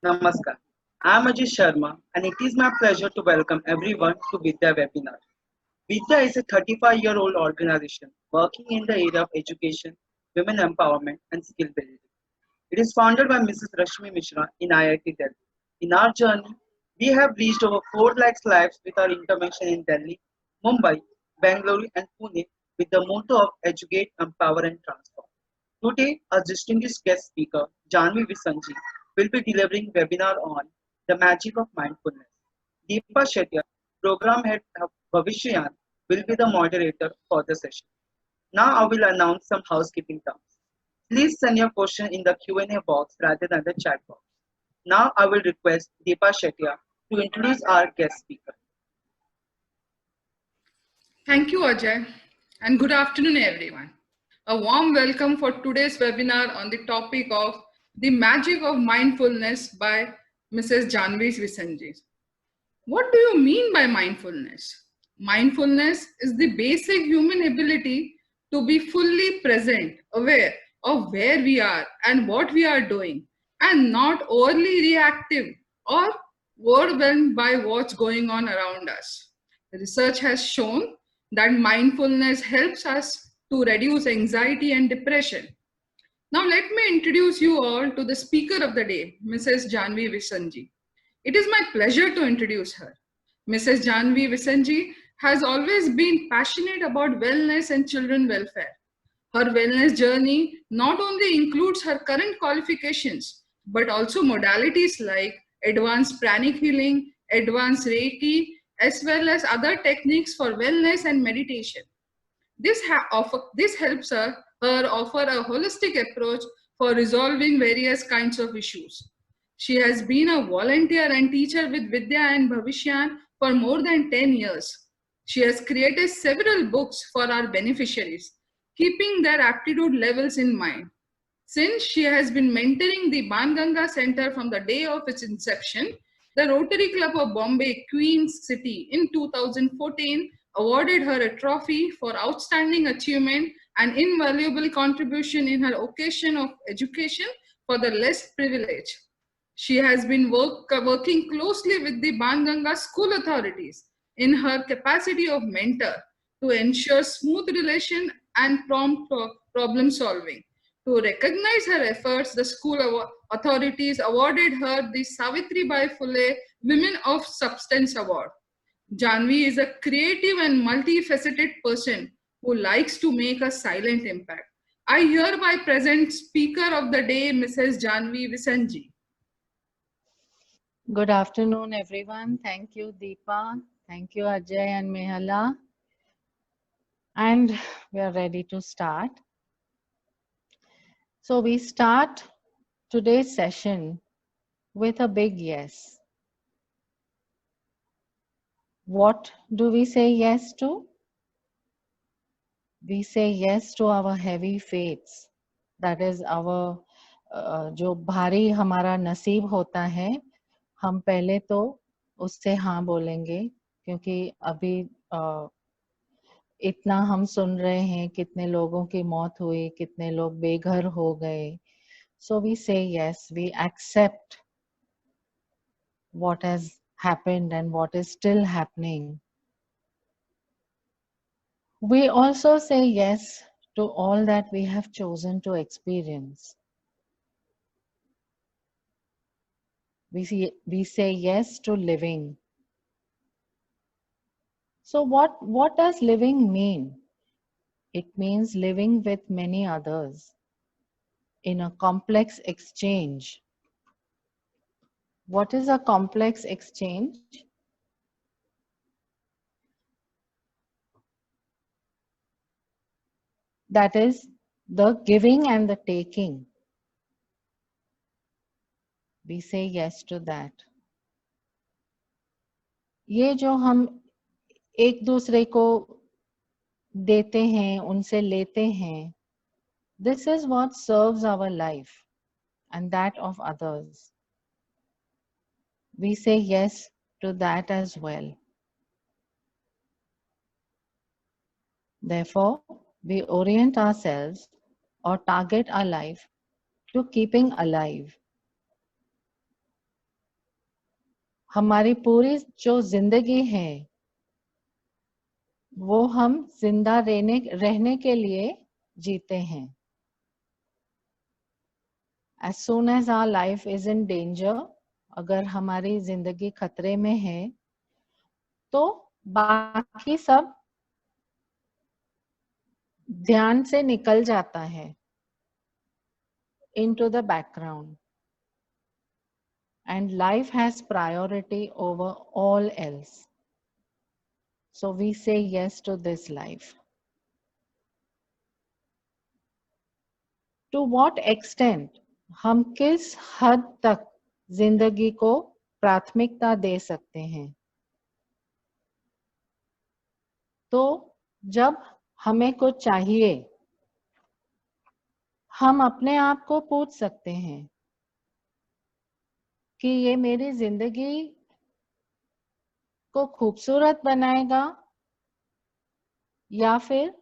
Namaskar. I am Ajay Sharma and it is my pleasure to welcome everyone to Vidya webinar. Vidya is a 35-year-old organization working in the area of education, women empowerment and skill building. It is founded by Mrs. Rashmi Mishra in IIT Delhi. In our journey, we have reached over 4 lakhs lives with our intervention in Delhi, Mumbai, Bangalore and Pune with the motto of educate, empower and transform. Today, our distinguished guest speaker, Janvi Visanji, will be delivering webinar on the magic of mindfulness. Deepa Shetty, program head of Bhavishyan, will be the moderator for the session. Now I will announce some housekeeping terms. Please send your question in the Q&A box rather than the chat box. Now I will request Deepa Shetty to introduce our guest speaker. Thank you, Ajay, and good afternoon, everyone. A warm welcome for today's webinar on the topic of the magic of mindfulness by Mrs. Janvi Visanji. What do you mean by mindfulness? Mindfulness is the basic human ability to be fully present, aware of where we are and what we are doing, and not overly reactive or overwhelmed by what's going on around us. Research has shown that mindfulness helps us to reduce anxiety and depression. Now, let me introduce you all to the speaker of the day, Mrs. Janvi Visanji. It is my pleasure to introduce her. Mrs. Janvi Visanji has always been passionate about wellness and children welfare. Her wellness journey not only includes her current qualifications, but also modalities like advanced pranic healing, advanced Reiki, as well as other techniques for wellness and meditation. This helps her offer a holistic approach for resolving various kinds of issues. She has been a volunteer and teacher with Vidya and Bhavishyan for more than 10 years. She has created several books for our beneficiaries, keeping their aptitude levels in mind. Since she has been mentoring the Banganga Center from the day of its inception, the Rotary Club of Bombay, Queen's City in 2014 awarded her a trophy for outstanding achievement and invaluable contribution in her occasion of education for the less privileged. She has been working closely with the Banganga school authorities in her capacity of mentor to ensure smooth relation and prompt problem solving. To recognize her efforts, the school authorities awarded her the Savitri Bai Phule Women of Substance Award. Janvi is a creative and multifaceted person who likes to make a silent impact. I hereby present Speaker of the Day, Mrs. Janvi Visanji. Good afternoon, everyone. Thank you, Deepa. Thank you, Ajay and Mehala. And we are ready to start. So we start today's session with a big yes. What do we say yes to? We say yes to our heavy faiths. That is our जो भारी हमारा नसीब होता है, हम पहले तो उससे हाँ बोलेंगे, क्योंकि अभी इतना हम सुन रहे हैं, कितने लोगों की मौत हुई, कितने लोग बेघर हो गए. So we say yes, we accept what has happened and what is still happening. We also say yes to all that we have chosen to experience. We say yes to living. So what does living mean? It means living with many others in a complex exchange. What is a complex exchange? That is the giving and the taking. We say yes to that. ये जो हम एक दूसरे को देते हैं, उनसे लेते हैं, this is what serves our life and that of others. We say yes to that as well. Therefore, we orient ourselves or target our life to keeping alive. हमारी पूरी जो जिंदगी है वो हम जिंदा रहने के लिए जीते हैं। As soon as our life is in danger, अगर हमारी जिंदगी खतरे में है तो बाकी सब ध्यान से निकल जाता है into the background, and life has priority over all else. So we say yes to this life. To what extent, हम किस हद तक जिंदगी को प्राथमिकता दे सकते हैं? तो जब हमें कुछ चाहिए, हम अपने आप को पूछ सकते हैं कि ये मेरी जिंदगी को खूबसूरत बनाएगा या फिर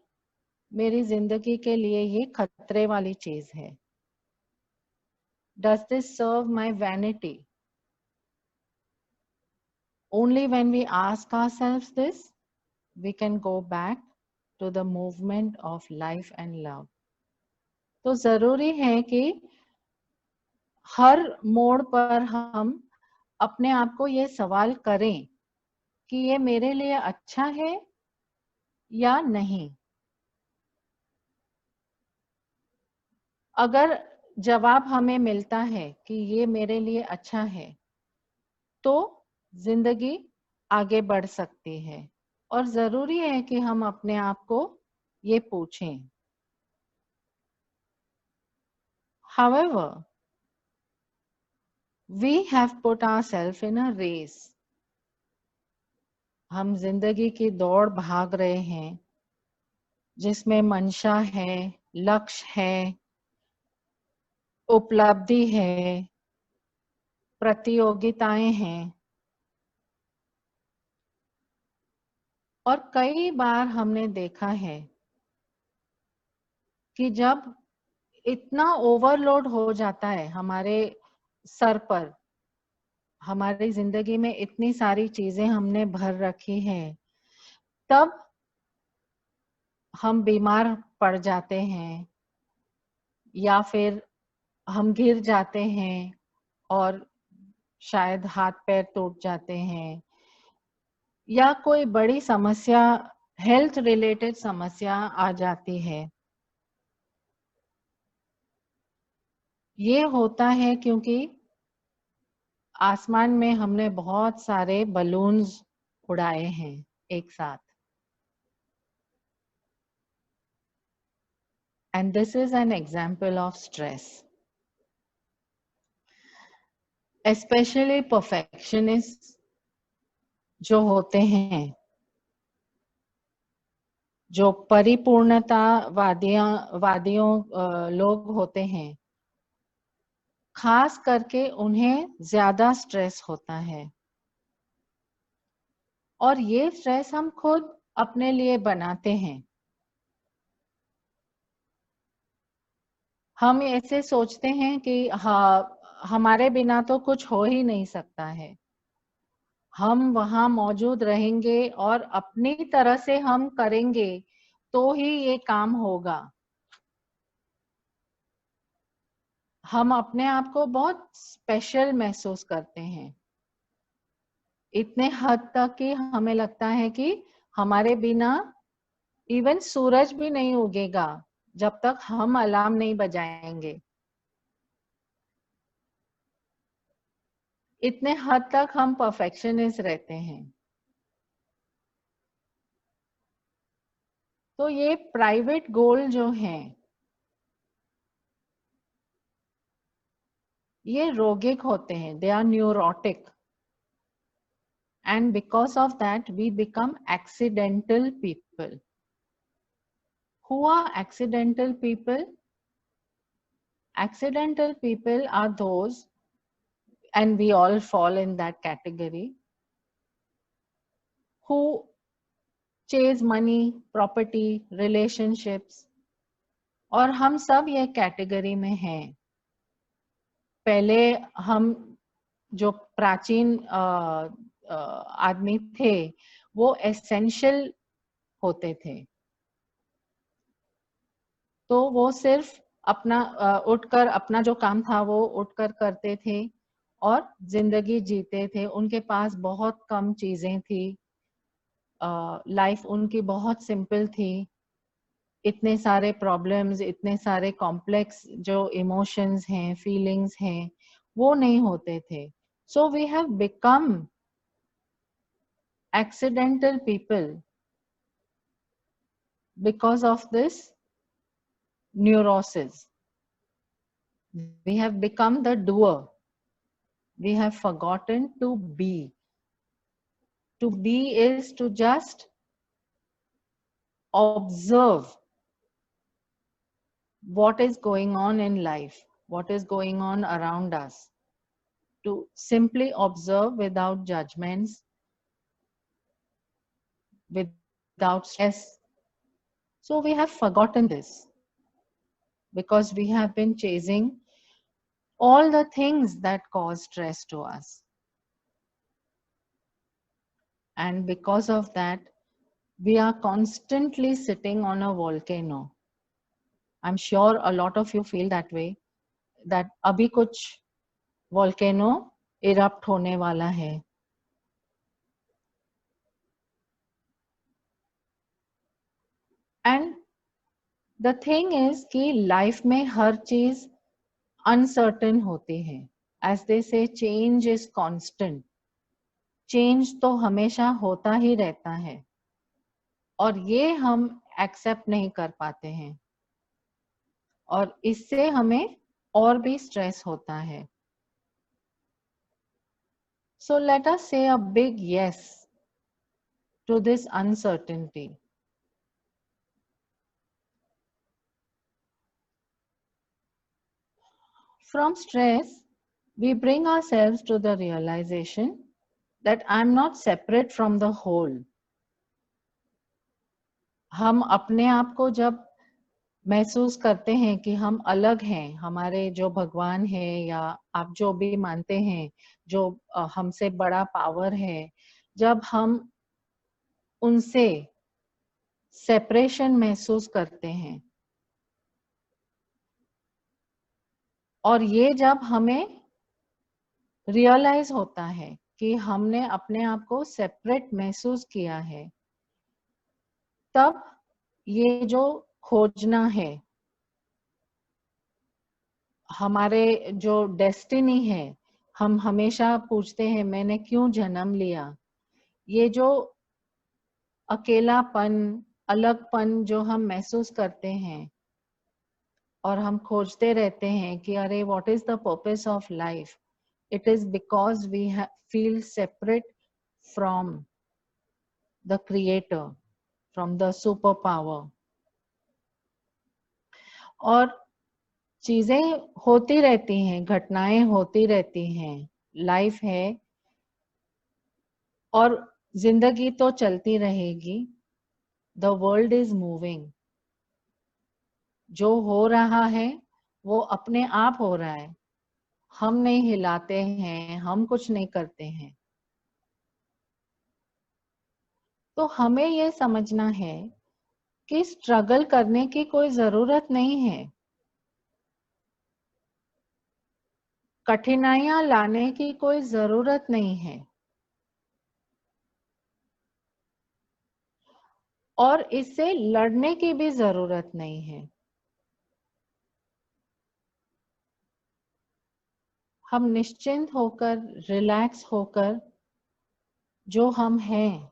मेरी जिंदगी के लिए ये खतरे वाली चीज है। Does this serve my vanity? Only when we ask ourselves this, we can go back to the movement of life and love. तो जरूरी है कि हर मोड़ पर हम अपने आप को ये सवाल करें कि ये मेरे लिए अच्छा है या नहीं। अगर जवाब हमें मिलता है कि ये मेरे लिए अच्छा है तो जिंदगी आगे बढ़ सकती है, और जरूरी है कि हम अपने आप को ये पूछें। However, we have put ourselves in a race. हम जिंदगी की दौड़ भाग रहे हैं जिसमें मंशा है, लक्ष्य है, उपलब्धि है, प्रतियोगिताएं हैं, और कई बार हमने देखा है कि जब इतना ओवरलोड हो जाता है हमारे सर पर, हमारी जिंदगी में इतनी सारी चीजें हमने भर रखी हैं, तब हम बीमार पड़ जाते हैं या फिर हम गिर जाते हैं और शायद हाथ पैर टूट जाते हैं, या कोई बड़ी समस्या, हेल्थ रिलेटेड समस्या आ जाती है। ये होता है क्योंकि आसमान में हमने बहुत सारे बलून्स उड़ाए हैं एक साथ, and this is an example of stress. Especially perfectionists जो होते हैं, जो परिपूर्णता वादियों लोग होते हैं, खास करके उन्हें ज्यादा स्ट्रेस होता है, और ये स्ट्रेस हम खुद अपने लिए बनाते हैं। हम ऐसे सोचते हैं कि हाँ, हमारे बिना तो कुछ हो ही नहीं सकता है, हम वहां मौजूद रहेंगे और अपनी तरह से हम करेंगे तो ही ये काम होगा। हम अपने आप को बहुत स्पेशल महसूस करते हैं, इतने हद तक कि हमें लगता है कि हमारे बिना इवन सूरज भी नहीं उगेगा जब तक हम अलार्म नहीं बजाएंगे। इतने हद तक हम परफेक्शनिस्ट रहते हैं। तो ये प्राइवेट गोल जो हैं, ये रोगिक होते हैं, they are neurotic, and because of that we become accidental people. Who are accidental people? Accidental people are those, and we all fall in that category, who chase money, property, relationships, और हम सब ये category में हैं। पहले हम जो प्राचीन आदमी थे वो एसेंशियल होते थे, तो वो सिर्फ अपना उठकर अपना जो काम था वो उठकर करते थे और जिंदगी जीते थे। उनके पास बहुत कम चीजें थी, लाइफ उनकी बहुत सिंपल थी। इतने सारे प्रॉब्लम्स, इतने सारे कॉम्प्लेक्स जो इमोशंस हैं, फीलिंग्स हैं, वो नहीं होते थे। So we have become accidental people because of this neurosis. We have become the doer. We have forgotten to be. To be is to just observe what is going on in life, what is going on around us, to simply observe without judgments, without stress. So we have forgotten this because we have been chasing all the things that cause stress to us. And because of that, we are constantly sitting on a volcano. I'm sure a lot of you feel that way, that abhi kuch volcano erupt hone wala hai. And the thing is कि life में हर चीज uncertain होती है. As they say, change is constant. Change तो हमेशा होता ही रहता है और ये हम एक्सेप्ट नहीं कर पाते हैं और इससे हमें और भी स्ट्रेस होता है. So let us say a big yes to this uncertainty. From stress, we bring ourselves to the realization that I'm not separate from the whole. हम अपने आप को जब महसूस करते हैं कि हम अलग हैं, हमारे जो भगवान है या आप जो भी मानते हैं, जो हमसे बड़ा पावर है, जब हम उनसे सेपरेशन महसूस करते हैं और ये जब हमें रियलाइज होता है कि हमने अपने आप को सेपरेट महसूस किया है, तब ये जो खोजना है, हमारे जो डेस्टिनी है, हम हमेशा पूछते हैं मैंने क्यों जन्म लिया, ये जो अकेलापन, अलगपन जो हम महसूस करते हैं और हम खोजते रहते हैं कि अरे what is the purpose of life, it is because we feel separate from the creator, from the superpower. और चीजें होती रहती हैं, घटनाएं होती रहती हैं, लाइफ है और जिंदगी तो चलती रहेगी. The world is moving. जो हो रहा है वो अपने आप हो रहा है, हम नहीं हिलाते हैं, हम कुछ नहीं करते हैं. तो हमें ये समझना है कि स्ट्रगल करने की कोई जरूरत नहीं है, कठिनाइयां लाने की कोई जरूरत नहीं है और इससे लड़ने की भी जरूरत नहीं है. हम निश्चिंत होकर, रिलैक्स होकर जो हम हैं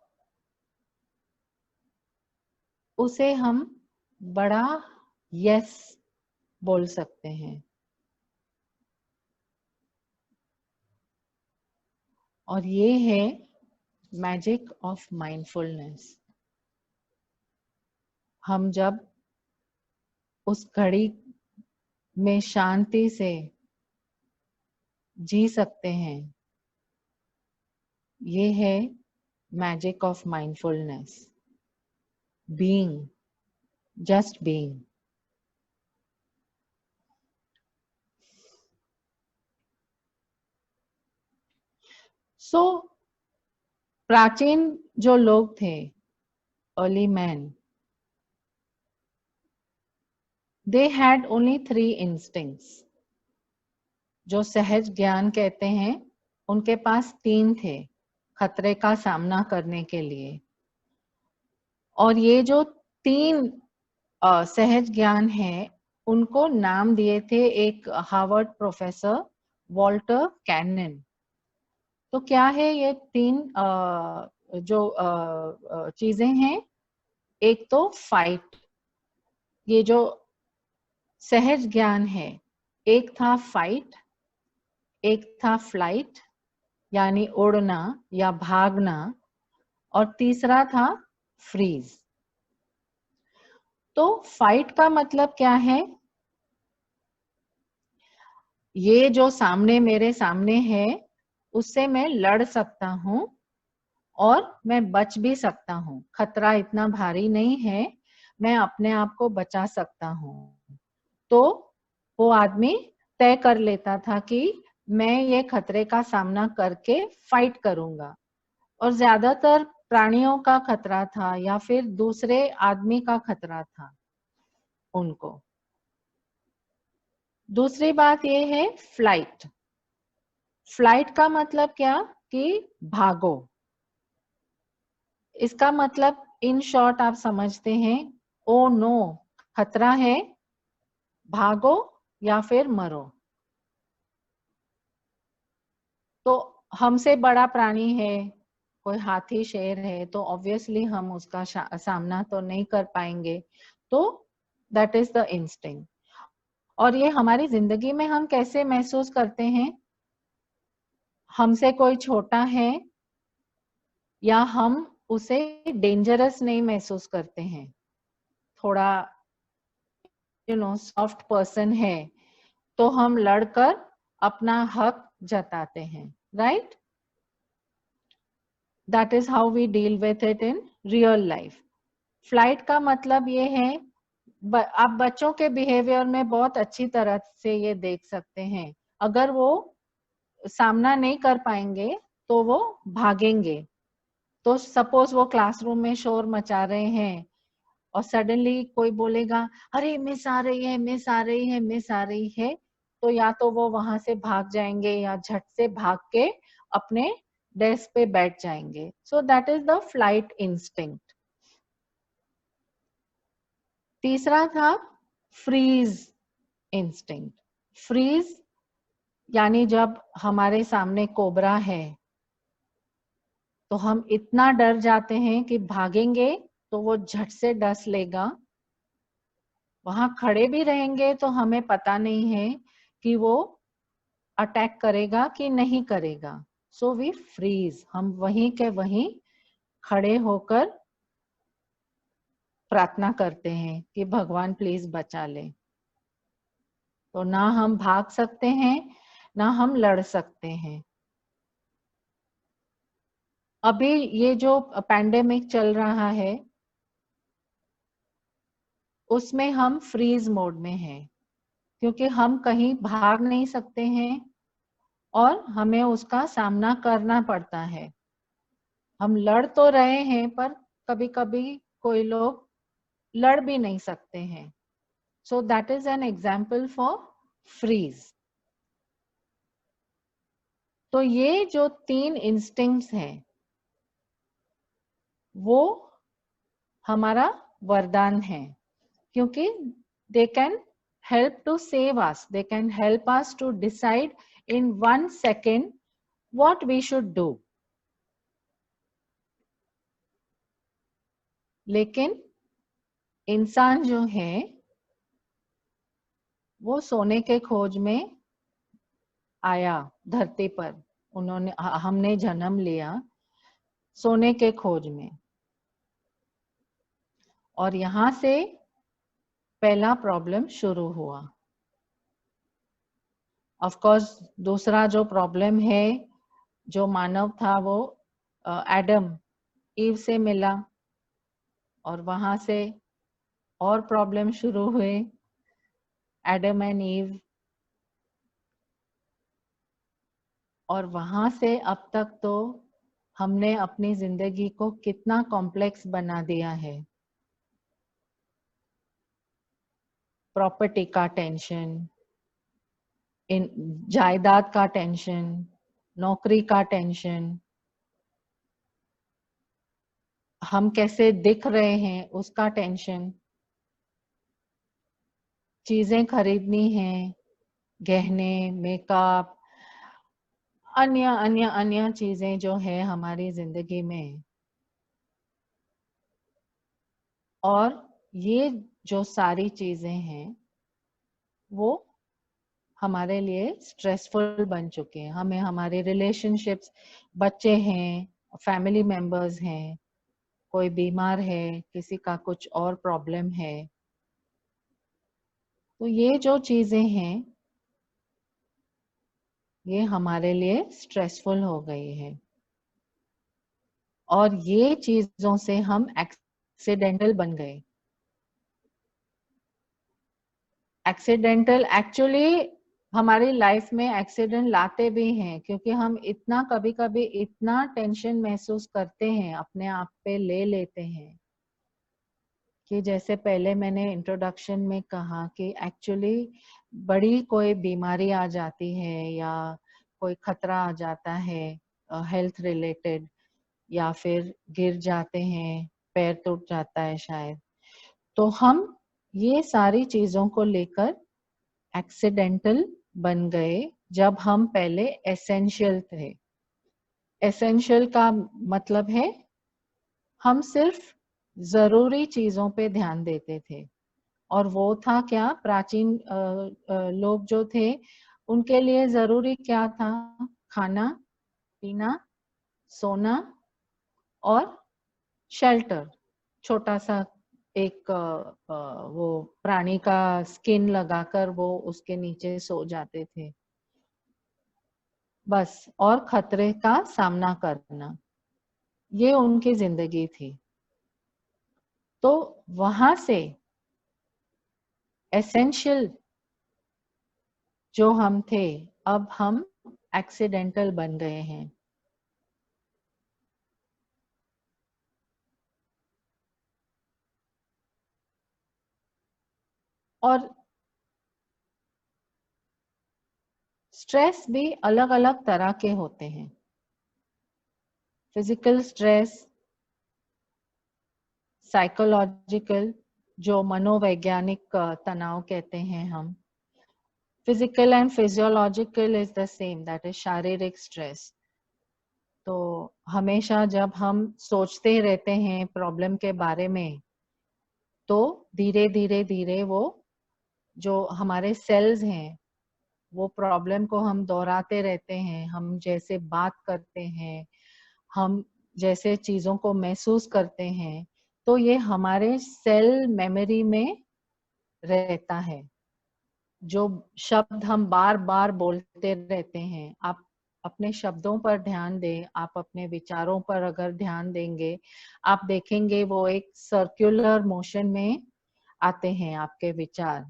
उसे हम बड़ा यस बोल सकते हैं. और ये है मैजिक ऑफ माइंडफुलनेस. हम जब उस घड़ी में शांति से जी सकते हैं, ये है magic of mindfulness. Being, just being. So प्राचीन जो लोग थे, early man, they had only 3 instincts. जो सहज ज्ञान कहते हैं, उनके पास 3 थे खतरे का सामना करने के लिए। और ये जो 3 सहज ज्ञान है, उनको नाम दिए थे एक हार्वर्ड प्रोफेसर वॉल्टर कैनन। तो क्या है ये 3 जो चीजें हैं? एक तो फाइट, ये जो सहज ज्ञान है, एक था फाइट, एक था फ्लाइट यानी उड़ना या भागना, और तीसरा था फ्रीज। तो फाइट का मतलब क्या है? ये जो सामने मेरे सामने है, उससे मैं लड़ सकता हूं और मैं बच भी सकता हूं। खतरा इतना भारी नहीं है, मैं अपने आप को बचा सकता हूं। तो वो आदमी तय कर लेता था कि मैं ये खतरे का सामना करके फाइट करूंगा। और ज्यादातर प्राणियों का खतरा था या फिर दूसरे आदमी का खतरा था उनको। दूसरी बात ये है फ्लाइट। फ्लाइट का मतलब क्या? कि भागो। इसका मतलब इन शॉर्ट आप समझते हैं, ओ नो, खतरा है, भागो या फिर मरो। तो हमसे बड़ा प्राणी है, कोई हाथी शेर है, तो ऑब्वियसली हम उसका सामना तो नहीं कर पाएंगे। तो दैट इज द इंस्टिंक्ट। और ये हमारी जिंदगी में हम कैसे महसूस करते हैं? हमसे कोई छोटा है या हम उसे डेंजरस नहीं महसूस करते हैं, थोड़ा सॉफ्ट पर्सन है, तो हम लड़कर अपना हक जताते हैं, right? That is how we deal with it in real life. Flight का मतलब ये है, आप बच्चों के बिहेवियर में बहुत अच्छी तरह से ये देख सकते हैं। अगर वो सामना नहीं कर पाएंगे तो वो भागेंगे। तो सपोज वो क्लासरूम में शोर मचा रहे हैं और सडनली कोई बोलेगा, अरे मिस आ रही है, मिस आ रही है, मिस आ रही है, तो या तो वो वहां से भाग जाएंगे या झट से भाग के अपने डेस्क पे बैठ जाएंगे। सो that is the flight instinct. तीसरा था फ्रीज इंस्टिंक्ट। फ्रीज यानी जब हमारे सामने कोबरा है तो हम इतना डर जाते हैं कि भागेंगे तो वो झट से डस लेगा। वहां खड़े भी रहेंगे तो हमें पता नहीं है कि वो अटैक करेगा कि नहीं करेगा। सो वी फ्रीज, हम वहीं के वहीं खड़े होकर प्रार्थना करते हैं कि भगवान प्लीज बचा ले। तो ना हम भाग सकते हैं, ना हम लड़ सकते हैं। अभी ये जो पैंडेमिक चल रहा है, उसमें हम फ्रीज मोड में हैं, क्योंकि हम कहीं भाग नहीं सकते हैं और हमें उसका सामना करना पड़ता है। हम लड़ तो रहे हैं, पर कभी कभी कोई लोग लड़ भी नहीं सकते हैं। So that is an example for freeze. तो ये जो 3 इंस्टिंक्ट्स हैं, वो हमारा वरदान है, क्योंकि they can help to save us, they can help us to decide in 1 second what we should do. लेकिन इंसान जो है वो सोने के खोज में आया धरती पर। हमने जन्म लिया सोने के खोज में, और यहां से पहला प्रॉब्लम शुरू हुआ। ऑफ कोर्स दूसरा जो प्रॉब्लम है, जो मानव था वो एडम ईव से मिला, और वहां से और प्रॉब्लम शुरू हुए। एडम एंड ईव, और वहां से अब तक तो हमने अपनी जिंदगी को कितना कॉम्प्लेक्स बना दिया है। प्रॉपर्टी का टेंशन, इन जायदाद का टेंशन, नौकरी का टेंशन, हम कैसे दिख रहे हैं उसका टेंशन, चीजें खरीदनी है, गहने, मेकअप, अन्य अन्य अन्य चीजें जो है हमारी जिंदगी में। और ये जो सारी चीजें हैं वो हमारे लिए स्ट्रेसफुल बन चुके हैं। हमें हमारे रिलेशनशिप्स, बच्चे हैं, फैमिली मेंबर्स हैं, कोई बीमार है, किसी का कुछ और प्रॉब्लम है, तो ये जो चीजें हैं ये हमारे लिए स्ट्रेसफुल हो गई है। और ये चीजों से हम एक्सीडेंटल बन गए। एक्सीडेंटल एक्चुअली हमारी लाइफ में एक्सीडेंट लाते भी हैं, क्योंकि हम इतना कभी कभी इतना टेंशन महसूस करते हैं, अपने आप पे ले लेते हैं कि जैसे पहले मैंने इंट्रोडक्शन में कहा कि एक्चुअली बड़ी कोई बीमारी आ जाती है या कोई खतरा आ जाता है हेल्थ रिलेटेड, या फिर गिर जाते हैं, पैर टूट जाता है शायद, तो हम ये सारी चीजों को लेकर एक्सीडेंटल बन गए जब हम पहले एसेंशियल थे। एसेंशियल का मतलब है हम सिर्फ जरूरी चीजों पे ध्यान देते थे। और वो था क्या, प्राचीन लोग जो थे उनके लिए जरूरी क्या था, खाना पीना, सोना और शेल्टर, छोटा सा एक वो प्राणी का स्किन लगाकर वो उसके नीचे सो जाते थे बस, और खतरे का सामना करना, ये उनकी जिंदगी थी। तो वहां से एसेंशियल जो हम थे अब हम एक्सीडेंटल बन गए हैं। और स्ट्रेस भी अलग अलग तरह के होते हैं। फिजिकल स्ट्रेस, साइकोलॉजिकल जो मनोवैज्ञानिक तनाव कहते हैं हम, physical and physiological is the same, that is शारीरिक स्ट्रेस। तो हमेशा जब हम सोचते रहते हैं प्रॉब्लम के बारे में, तो धीरे धीरे धीरे वो जो हमारे सेल्स हैं वो प्रॉब्लम को हम दोहराते रहते हैं। हम जैसे बात करते हैं, हम जैसे चीजों को महसूस करते हैं, तो ये हमारे सेल मेमोरी में रहता है। जो शब्द हम बार बार बोलते रहते हैं, आप अपने शब्दों पर ध्यान दें, आप अपने विचारों पर अगर ध्यान देंगे, आप देखेंगे वो एक सर्कुलर मोशन में आते हैं आपके विचार।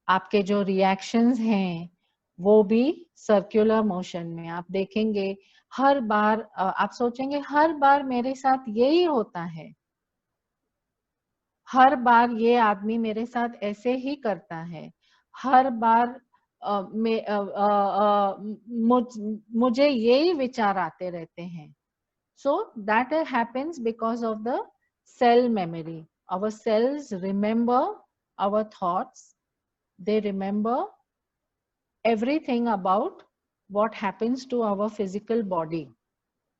आपके जो रिएक्शंस हैं वो भी सर्कुलर मोशन में, आप देखेंगे हर बार आप सोचेंगे हर बार मेरे साथ यही होता है, हर बार ये आदमी मेरे साथ ऐसे ही करता है, हर बार मुझे यही विचार आते रहते हैं। So that happens because of the cell memory. Our cells remember our thoughts. They remember everything about what happens to our physical body.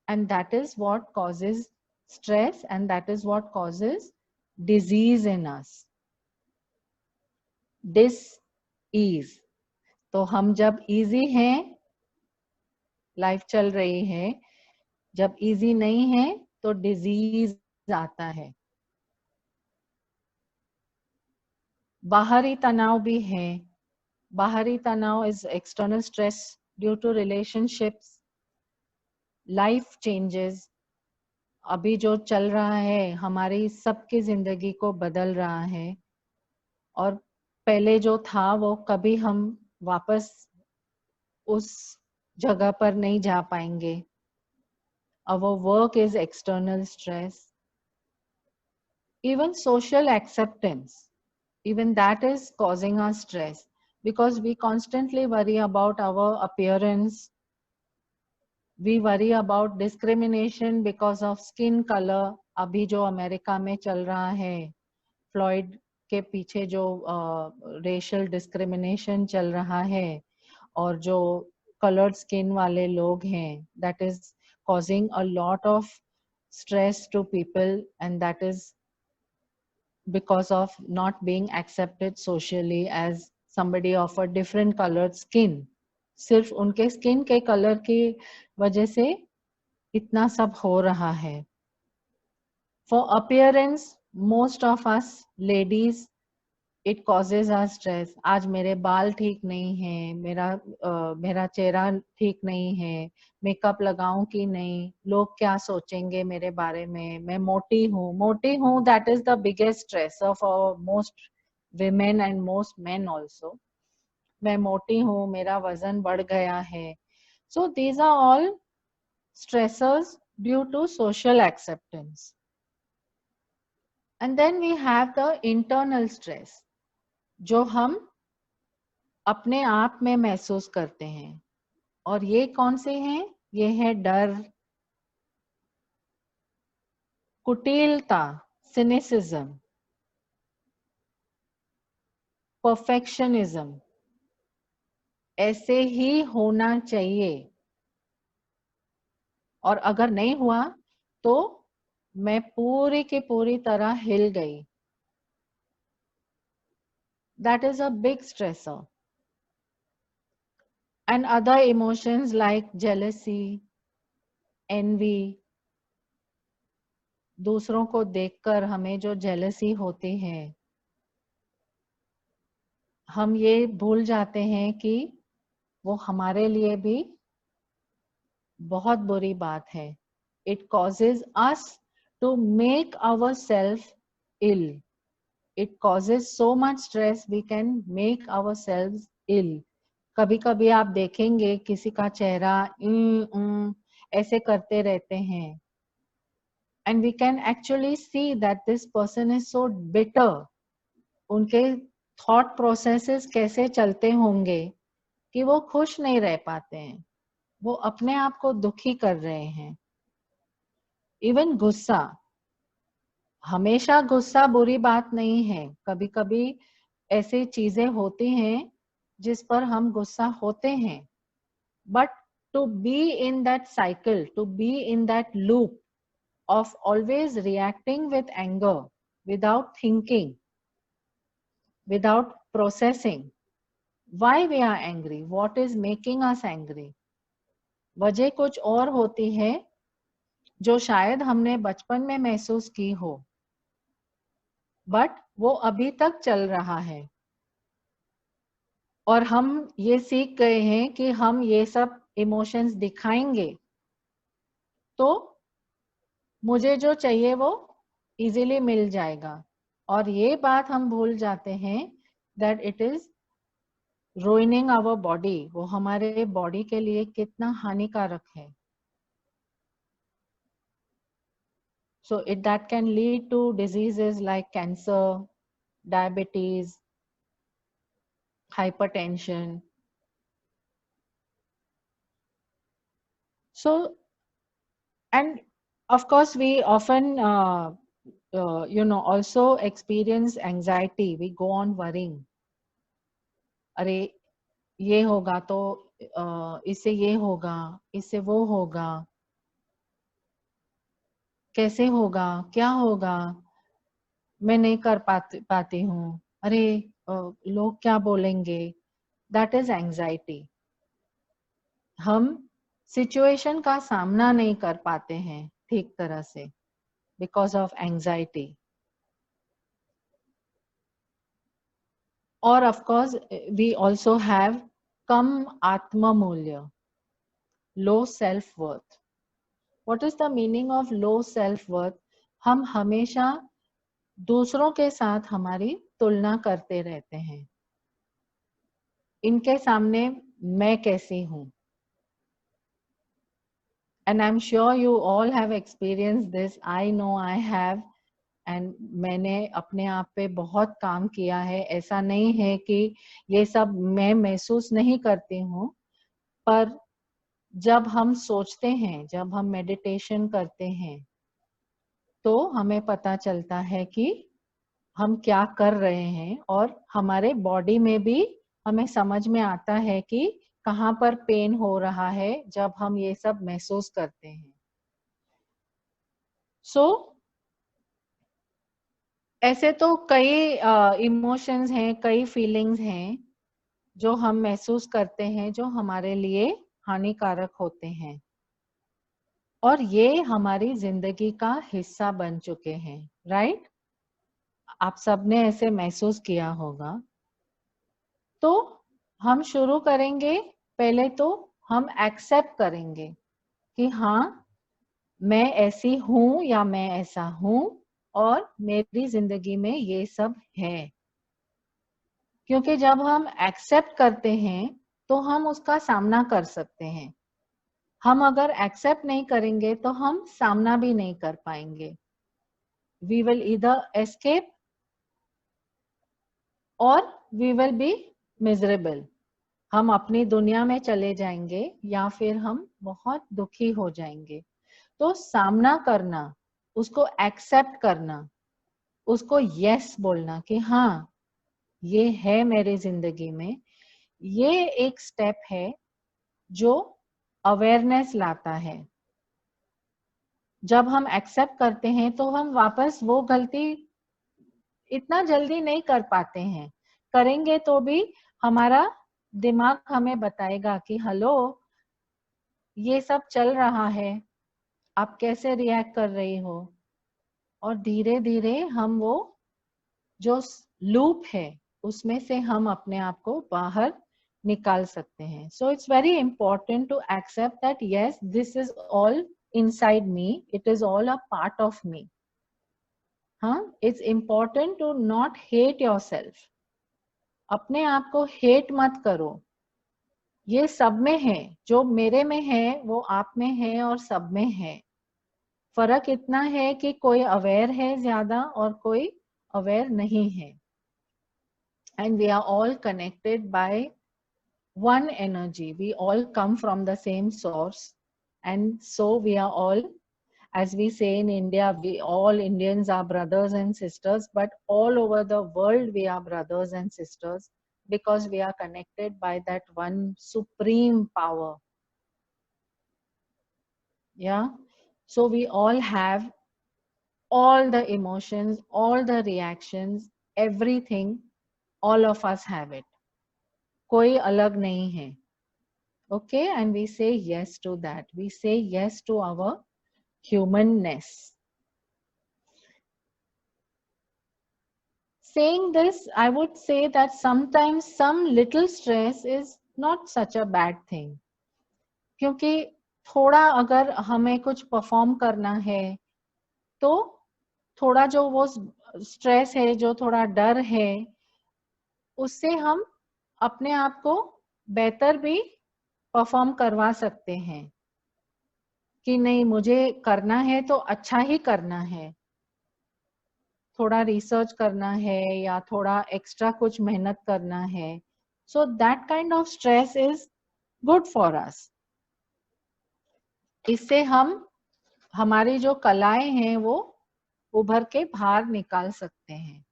And that is what causes stress, and that is what causes disease in us. Dis-ease. तो हम जब easy हैं, life चल रही है, जब easy नहीं है तो disease आता है। बाहरी तनाव भी है। बाहरी तनाव is external stress due to relationships, life changes। अभी जो चल रहा है हमारी सबकी जिंदगी को बदल रहा है, और पहले जो था वो कभी हम वापस उस जगह पर नहीं जा पाएंगे. Our work is external stress. Even social acceptance, even that is causing us stress because we constantly worry about our appearance. We worry about discrimination because of skin color. अभी जो अमेरिका में चल रहा है, फ्लॉइड के पीछे जो racial discrimination चल रहा है और जो colored skin वाले लोग हैं, that is causing a lot of stress to people, and that is because of not being accepted socially as somebody of a different colored skin. सिर्फ उनके स्किन के कलर की वजह से इतना सब हो रहा है. For appearance, most of us ladies, it causes us stress. आज मेरे बाल ठीक नहीं है, मेरा चेहरा ठीक नहीं है, मेकअप लगाऊं कि नहीं, लोग क्या सोचेंगे मेरे बारे में, मैं मोटी हूँ. That is the biggest stress of most women and most men also. मैं मोटी हूँ, मेरा वजन बढ़ गया है. So these are all stressors due to social acceptance. And then we have the internal stress, जो हम अपने आप में महसूस करते हैं. और ये कौन से हैं? ये है डर, कुटिलता, cynicism, perfectionism, ऐसे ही होना चाहिए और अगर नहीं हुआ तो मैं पूरी की पूरी तरह हिल गई. That is a big stressor. And other emotions like jealousy, envy, दूसरों को देखकर हमें जो जेलसी होती है, हम ये भूल जाते हैं कि वो हमारे लिए भी बहुत बुरी बात है. It causes us to make ourselves ill. It causes so much stress, we can make ourselves ill. कभी कभी आप देखेंगे किसी का चेहरा ऐसे करते रहते हैं, and we can actually see that this person is so bitter. उनके thought processes कैसे चलते होंगे कि वो खुश नहीं रह पाते हैं, वो अपने आप को दुखी कर रहे हैं. इवन गुस्सा, हमेशा गुस्सा बुरी बात नहीं है. कभी कभी ऐसी चीजें होती हैं जिस पर हम गुस्सा होते हैं, but to be in that cycle, to be in that loop of always reacting with anger without thinking, without processing why we are angry, what is making us angry. वजह कुछ और होती है जो शायद हमने बचपन में महसूस की हो, बट वो अभी तक चल रहा है और हम ये सीख गए हैं कि हम ये सब इमोशंस दिखाएंगे तो मुझे जो चाहिए वो इजीली मिल जाएगा. और ये बात हम भूल जाते हैं that it is ruining our body. वो हमारे बॉडी के लिए कितना हानिकारक है. So that can lead to diseases like cancer, diabetes, hypertension. So, and of course we often also experience anxiety. We go on worrying. अरे ये होगा तो इससे ये होगा, इससे वो होगा, कैसे होगा, क्या होगा, मैं नहीं कर पाती हूँ, अरे लोग क्या बोलेंगे. That is anxiety. हम सिचुएशन का सामना नहीं कर पाते हैं ठीक तरह से बिकॉज ऑफ एंजाइटी. और of course we also have कम आत्म मूल्य, low self worth. What is the meaning of low self-worth? हम हमेशा दूसरों के साथ हमारी तुलना करते रहते हैं. इनके सामने मैं कैसी हूँ, and I'm sure you all have experienced this. I know I have. And मैंने अपने आप पे बहुत काम किया है. ऐसा नहीं है कि ये सब मैं महसूस नहीं करती हूँ, पर जब हम सोचते हैं, जब हम मेडिटेशन करते हैं, तो हमें पता चलता है कि हम क्या कर रहे हैं, और हमारे बॉडी में भी हमें समझ में आता है कि कहाँ पर पेन हो रहा है जब हम ये सब महसूस करते हैं. सो ऐसे तो कई इमोशंस हैं, कई फीलिंग्स हैं जो हम महसूस करते हैं, जो हमारे लिए हानिकारक होते हैं, और ये हमारी जिंदगी का हिस्सा बन चुके हैं. राइट? आप सबने ऐसे महसूस किया होगा. तो हम शुरू करेंगे. पहले तो हम एक्सेप्ट करेंगे कि हाँ, मैं ऐसी हूं या मैं ऐसा हूं, और मेरी जिंदगी में ये सब है. क्योंकि जब हम एक्सेप्ट करते हैं तो हम उसका सामना कर सकते हैं. हम अगर एक्सेप्ट नहीं करेंगे तो हम सामना भी नहीं कर पाएंगे. वी विल ईदर एस्केप और वी विल बी मिजरेबल. हम अपनी दुनिया में चले जाएंगे या फिर हम बहुत दुखी हो जाएंगे. तो सामना करना, उसको एक्सेप्ट करना, उसको यस बोलना कि हाँ, ये है मेरी जिंदगी में, ये एक स्टेप है जो अवेयरनेस लाता है. जब हम एक्सेप्ट करते हैं तो हम वापस वो गलती इतना जल्दी नहीं कर पाते हैं. करेंगे तो भी हमारा दिमाग हमें बताएगा कि हेलो, ये सब चल रहा है, आप कैसे रिएक्ट कर रही हो. और धीरे धीरे हम वो जो लूप है उसमें से हम अपने आप को बाहर निकाल सकते हैं. So it's very important to accept that yes, this is all inside me, it is all a part of me. It's important to not hate yourself. अपने आप को हेट मत करो. ये सब में है, जो मेरे में है वो आप में है और सब में है. फर्क इतना है कि कोई अवेयर है ज्यादा और कोई अवेयर नहीं है. And we are all connected by one energy. We all come from the same source, and so we are all, as we say in India, we all Indians are brothers and sisters, but all over the world we are brothers and sisters because we are connected by that one supreme power. Yeah. So we all have all the emotions, all the reactions, everything. All of us have it. कोई अलग नहीं है. Okay, and we say yes to that. We say yes to our humanness. Saying this, I would say that sometimes some little stress is not such a bad thing. क्योंकि थोड़ा अगर हमें कुछ perform करना है तो थोड़ा जो वो स्ट्रेस है, जो थोड़ा डर है, उससे हम अपने आप को बेहतर भी परफॉर्म करवा सकते हैं कि नहीं, मुझे करना है तो अच्छा ही करना है. थोड़ा रिसर्च करना है या थोड़ा एक्स्ट्रा कुछ मेहनत करना है. So that kind of stress is good for us. इससे हम हमारी जो कलाएं हैं वो उभर के बाहर निकाल सकते हैं.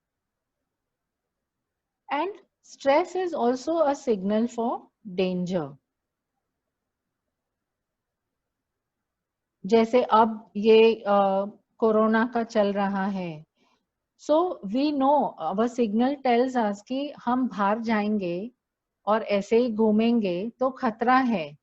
And stress is also a signal for danger. जैसे अब ये कोरोना का चल रहा है. So we know our signal tells us कि हम बाहर जाएंगे और ऐसे ही घूमेंगे तो खतरा है.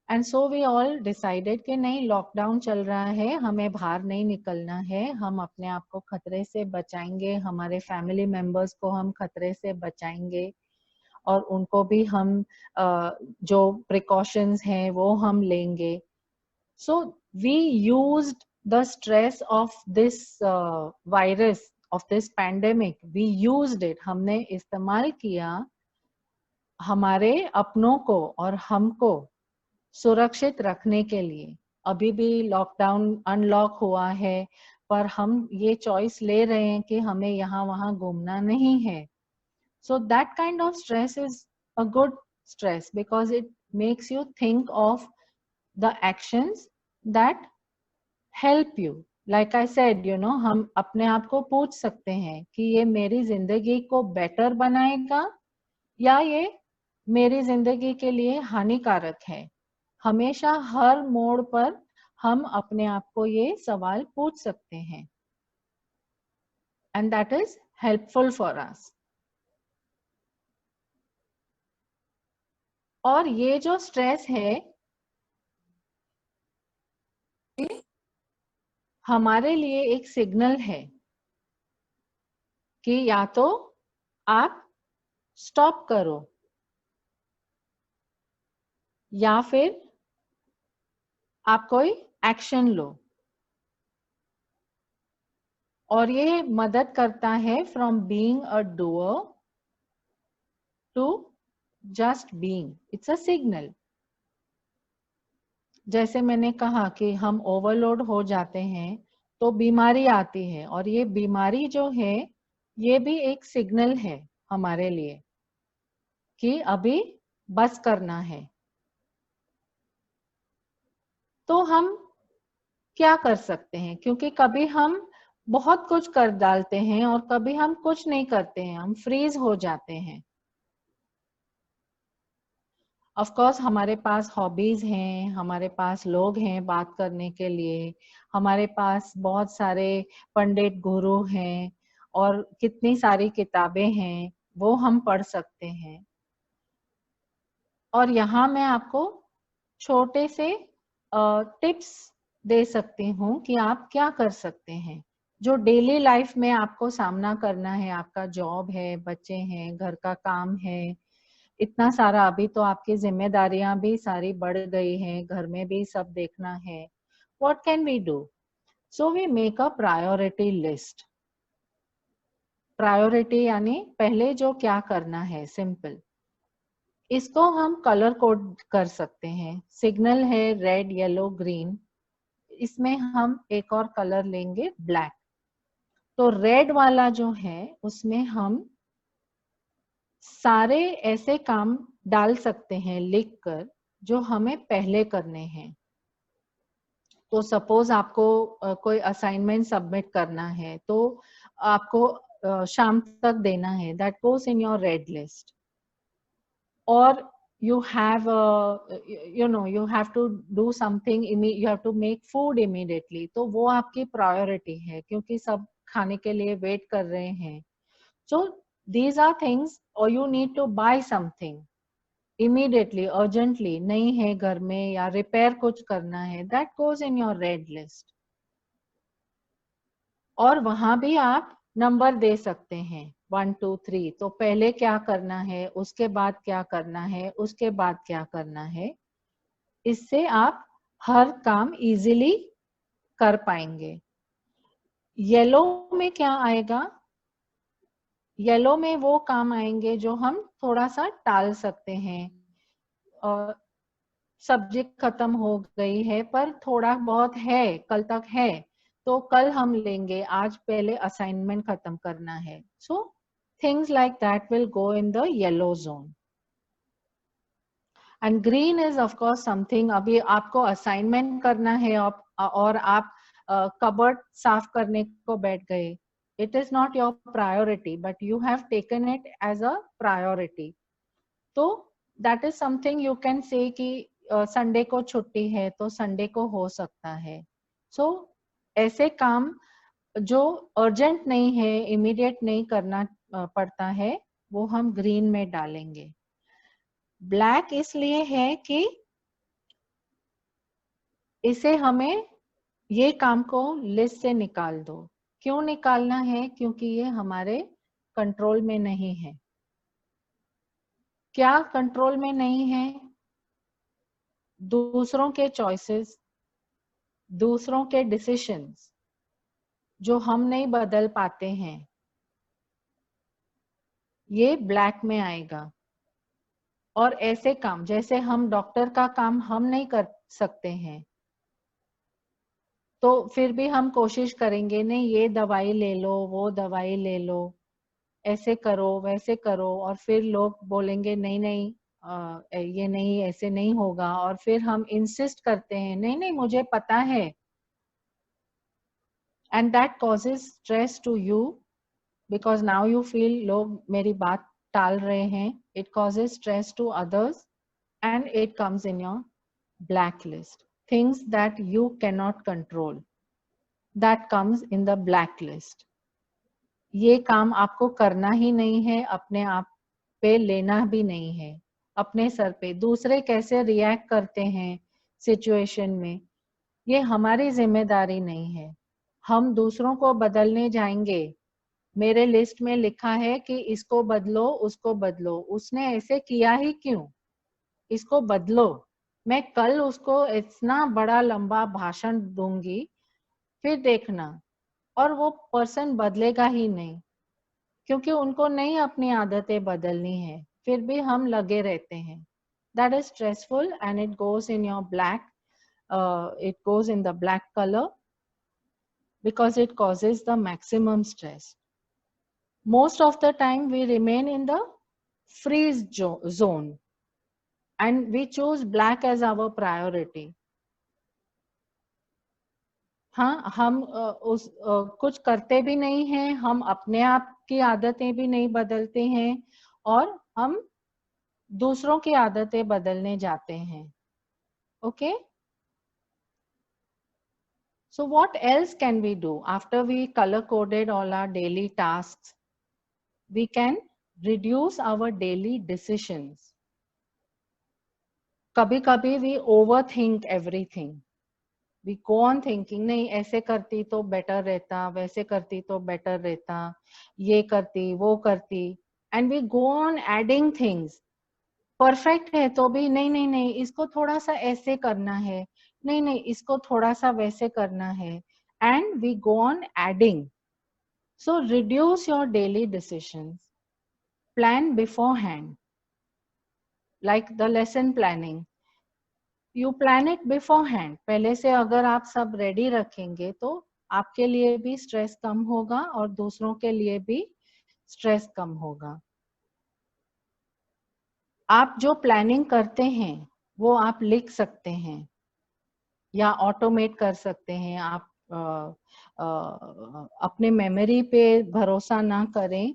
And so we all decided कि नहीं, लॉकडाउन चल रहा है, हमें बाहर नहीं निकलना है, हम अपने आप को खतरे से बचाएंगे, हमारे फैमिली मेंबर्स को हम खतरे से बचाएंगे, और उनको भी हम जो प्रिकॉशंस हैं वो हम लेंगे. So we used the stress of this virus, of this pandemic, we used it, हमने इस्तेमाल किया हमारे अपनों को और हमको सुरक्षित रखने के लिए। अभी भी लॉकडाउन अनलॉक हुआ है, पर हम ये चॉइस ले रहे हैं कि हमें यहाँ वहाँ घूमना नहीं है. So that kind of stress is a good stress because it makes you think of the actions that help you. Like I said, you know, हम अपने आप को पूछ सकते हैं कि ये मेरी जिंदगी को बेटर बनाएगा या ये मेरी जिंदगी के लिए हानिकारक है. हमेशा हर मोड़ पर हम अपने आप को ये सवाल पूछ सकते हैं. And that is helpful for us. और ये जो स्ट्रेस है हमारे लिए एक सिग्नल है कि या तो आप स्टॉप करो या फिर आप कोई एक्शन लो. और ये मदद करता है from being a doer to just being. It's a signal. जैसे मैंने कहा कि हम ओवरलोड हो जाते हैं तो बीमारी आती है, और ये बीमारी जो है ये भी एक सिग्नल है हमारे लिए कि अभी बस करना है. तो हम क्या कर सकते हैं, क्योंकि कभी हम बहुत कुछ कर डालते हैं और कभी हम कुछ नहीं करते हैं, हम फ्रीज हो जाते हैं. ऑफ कोर्स हमारे पास हॉबीज हैं, हमारे पास लोग हैं बात करने के लिए, हमारे पास बहुत सारे पंडित गुरु हैं और कितनी सारी किताबें हैं वो हम पढ़ सकते हैं. और यहाँ मैं आपको छोटे से टिप्स दे सकती हूँ कि आप क्या कर सकते हैं जो डेली लाइफ में आपको सामना करना है. आपका जॉब है, बच्चे हैं, घर का काम है, इतना सारा. अभी तो आपकी जिम्मेदारियां भी सारी बढ़ गई हैं, घर में भी सब देखना है. What can we do? So we make a priority list. Priority यानी पहले जो क्या करना है, सिंपल. इसको हम कलर कोड कर सकते हैं. सिग्नल है रेड, येलो, ग्रीन. इसमें हम एक और कलर लेंगे ब्लैक. तो रेड वाला जो है उसमें हम सारे ऐसे काम डाल सकते हैं लिखकर जो हमें पहले करने हैं. तो सपोज आपको कोई असाइनमेंट सबमिट करना है तो आपको शाम तक देना है. That goes in your red list. और you have you have to do something, you have to make food immediately. तो वो आपकी प्रायोरिटी है क्योंकि सब खाने के लिए वेट कर रहे हैं. So these are things, or you need to buy something immediately, urgently, नहीं है घर में या रिपेयर कुछ करना है. that goes in your red list. और वहां भी आप नंबर दे सकते हैं 1 2 3. तो पहले क्या करना है, उसके बाद क्या करना है, उसके बाद क्या करना है. इससे आप हर काम इजीली कर पाएंगे. येलो में क्या आएगा, येलो में वो काम आएंगे जो हम थोड़ा सा टाल सकते हैं. सब्जी खत्म हो गई है पर थोड़ा बहुत है, कल तक है, तो कल हम लेंगे, आज पहले असाइनमेंट खत्म करना है. So things like that will go in the yellow zone. And green is of course something, अभी आपको असाइनमेंट करना है और आप कबर्ड साफ करने को बैठ गए. It is not your priority but you have taken it as a priority. तो that is something you can say कि संडे को छुट्टी है तो संडे को हो सकता है. सो ऐसे काम जो अर्जेंट नहीं है, इमीडिएट नहीं करना पड़ता है, वो हम ग्रीन में डालेंगे. ब्लैक इसलिए है कि इसे हमें ये काम को लिस्ट से निकाल दो. क्यों निकालना है, क्योंकि ये हमारे कंट्रोल में नहीं है. क्या कंट्रोल में नहीं है, दूसरों के चॉइसेस, दूसरों के डिसीजंस जो हम नहीं बदल पाते हैं, ये ब्लैक में आएगा. और ऐसे काम जैसे हम डॉक्टर का काम हम नहीं कर सकते हैं, तो फिर भी हम कोशिश करेंगे नहीं ये दवाई ले लो, वो दवाई ले लो, ऐसे करो वैसे करो, और फिर लोग बोलेंगे नहीं नहीं ये नहीं, ऐसे नहीं होगा, और फिर हम इंसिस्ट करते हैं नहीं नहीं मुझे पता है, and that causes stress to you because now you feel लोग मेरी बात टाल रहे हैं. It causes stress to others and it comes in your blacklist. Things that you cannot control, that comes in the blacklist. ये काम आपको करना ही नहीं है, अपने आप पे लेना भी नहीं है, अपने सर पे. दूसरे कैसे रिएक्ट करते हैं सिचुएशन में, ये हमारी जिम्मेदारी नहीं है. हम दूसरों को बदलने जाएंगे, मेरे लिस्ट में लिखा है कि इसको बदलो उसको बदलो, उसने ऐसे किया ही क्यों, इसको बदलो. मैं कल उसको इतना बड़ा लंबा भाषण दूंगी, फिर देखना, और वो पर्सन बदलेगा ही नहीं, क्योंकि उनको नहीं अपनी आदतें बदलनी है, फिर भी हम लगे रहते हैं. That is stressful and it goes in your black, it goes in the black color because it causes the maximum stress. Most of the time we remain in the freeze zone and we choose black as our priority. हाँ, हम कुछ करते भी नहीं हैं, हम अपने आप की आदतें भी नहीं बदलते हैं, और हम दूसरों की आदतें बदलने जाते हैं. Okay? So what else can we do after we color coded all our daily tasks? We can reduce our daily decisions. कभी कभी we overthink everything. We go on thinking, नहीं ऐसे करती तो बेटर रहता, वैसे करती तो बेटर रहता, ये करती वो करती, and we go on adding things. Perfect है तो भी नहीं नहीं नहीं इसको थोड़ा सा ऐसे करना है, नहीं नहीं इसको थोड़ा सा वैसे करना है, and we go on adding. So reduce your daily decisions. Plan beforehand. Like the lesson planning. You plan it beforehand. पहले से अगर आप सब रेडी रखेंगे तो आपके लिए भी स्ट्रेस कम होगा और दूसरों के लिए भी स्ट्रेस कम होगा. आप जो प्लानिंग करते हैं वो आप लिख सकते हैं या ऑटोमेट कर सकते हैं. आप अपने मेमोरी पे भरोसा ना करें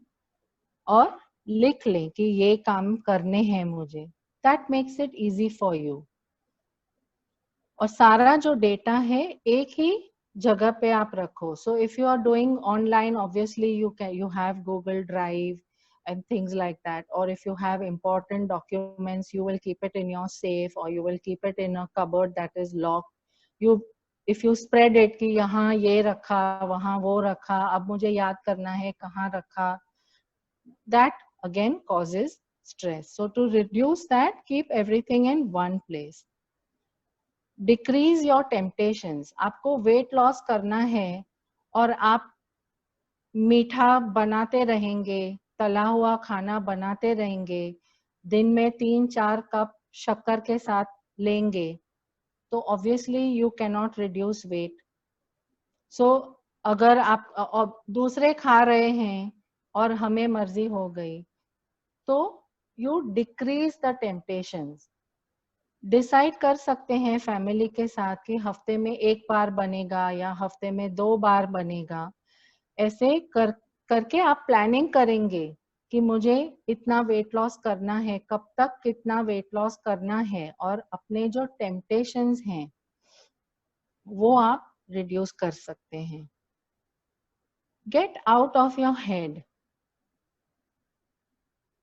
और लिख लें कि ये काम करने हैं मुझे. That makes it easy for you. और सारा जो डेटा है एक ही जगह पे आप रखो. So if you are doing online, obviously you have Google Drive and things like that. Or if you have important documents, you will keep it in your safe or you will keep it in a cupboard that is locked. If you spread it कि यहाँ ये रखा, वहाँ वो रखा, अब मुझे याद करना है कहाँ रखा, that again causes stress. So to reduce that, keep everything in one place. Decrease your temptations. आपको weight loss करना है और आप मीठा बनाते रहेंगे, तला हुआ खाना बनाते रहेंगे, दिन में 3-4 कप शक्कर के साथ लेंगे, तो obviously you cannot reduce weight. So अगर आप दूसरे खा रहे हैं और हमें मर्जी हो गई, तो you decrease the temptations. Decide कर सकते हैं फैमिली के साथ कि हफ्ते में 1 बार बनेगा या हफ्ते में 2 बार बनेगा. ऐसे करके आप प्लानिंग करेंगे कि मुझे इतना वेट लॉस करना है, कब तक कितना वेट लॉस करना है, और अपने जो टेम्पटेशंस हैं वो आप रिड्यूस कर सकते हैं. Get out of your head.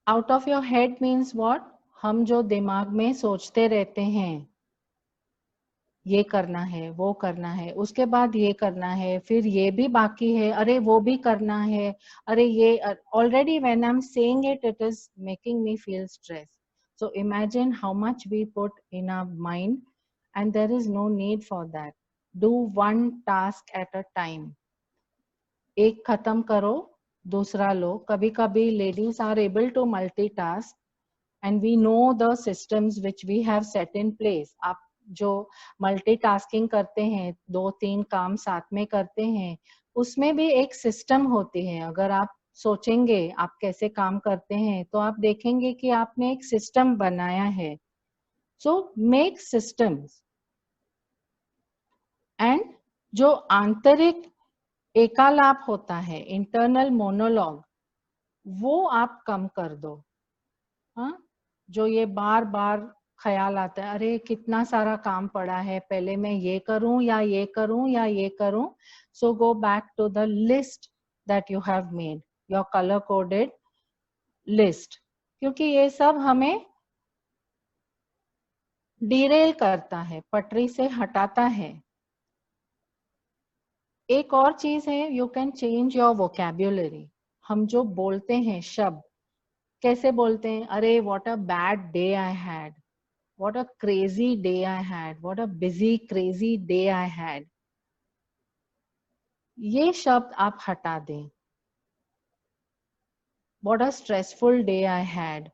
Out of your head means what? हम जो दिमाग में सोचते रहते हैं, ये करना है, वो करना है, उसके बाद ये करना है, फिर ये भी बाकी है, अरे वो भी करना है, अरे ये already when I'm saying it, it is making me feel stress. So imagine how much we put in our mind and there is no need for that. Do one task at a time. एक खत्म करो, दूसरा लो. कभी कभी ladies are able to multitask and we know the systems which we have set in place. आप जो multitasking करते हैं, 2-3 काम साथ में करते हैं, उसमें भी एक सिस्टम होती है. अगर आप सोचेंगे आप कैसे काम करते हैं तो आप देखेंगे कि आपने एक सिस्टम बनाया है. So make systems. एंड जो आंतरिक एकालाप होता है, इंटरनल मोनोलॉग, वो आप कम कर दो. हाँ, जो ये बार बार ख्याल आता है, अरे कितना सारा काम पड़ा है, पहले मैं ये करूं या ये करूं या ये करूं. So go back to the list that you have made, your colour coded list, क्योंकि ये सब हमें डिरेल करता है, पटरी से हटाता है. एक और चीज है, you can change your vocabulary. हम जो बोलते हैं शब्द, कैसे बोलते हैं, अरे what a bad day I had, what a crazy day I had, what a busy crazy day I had. ये शब्द आप हटा दें. What a stressful day I had,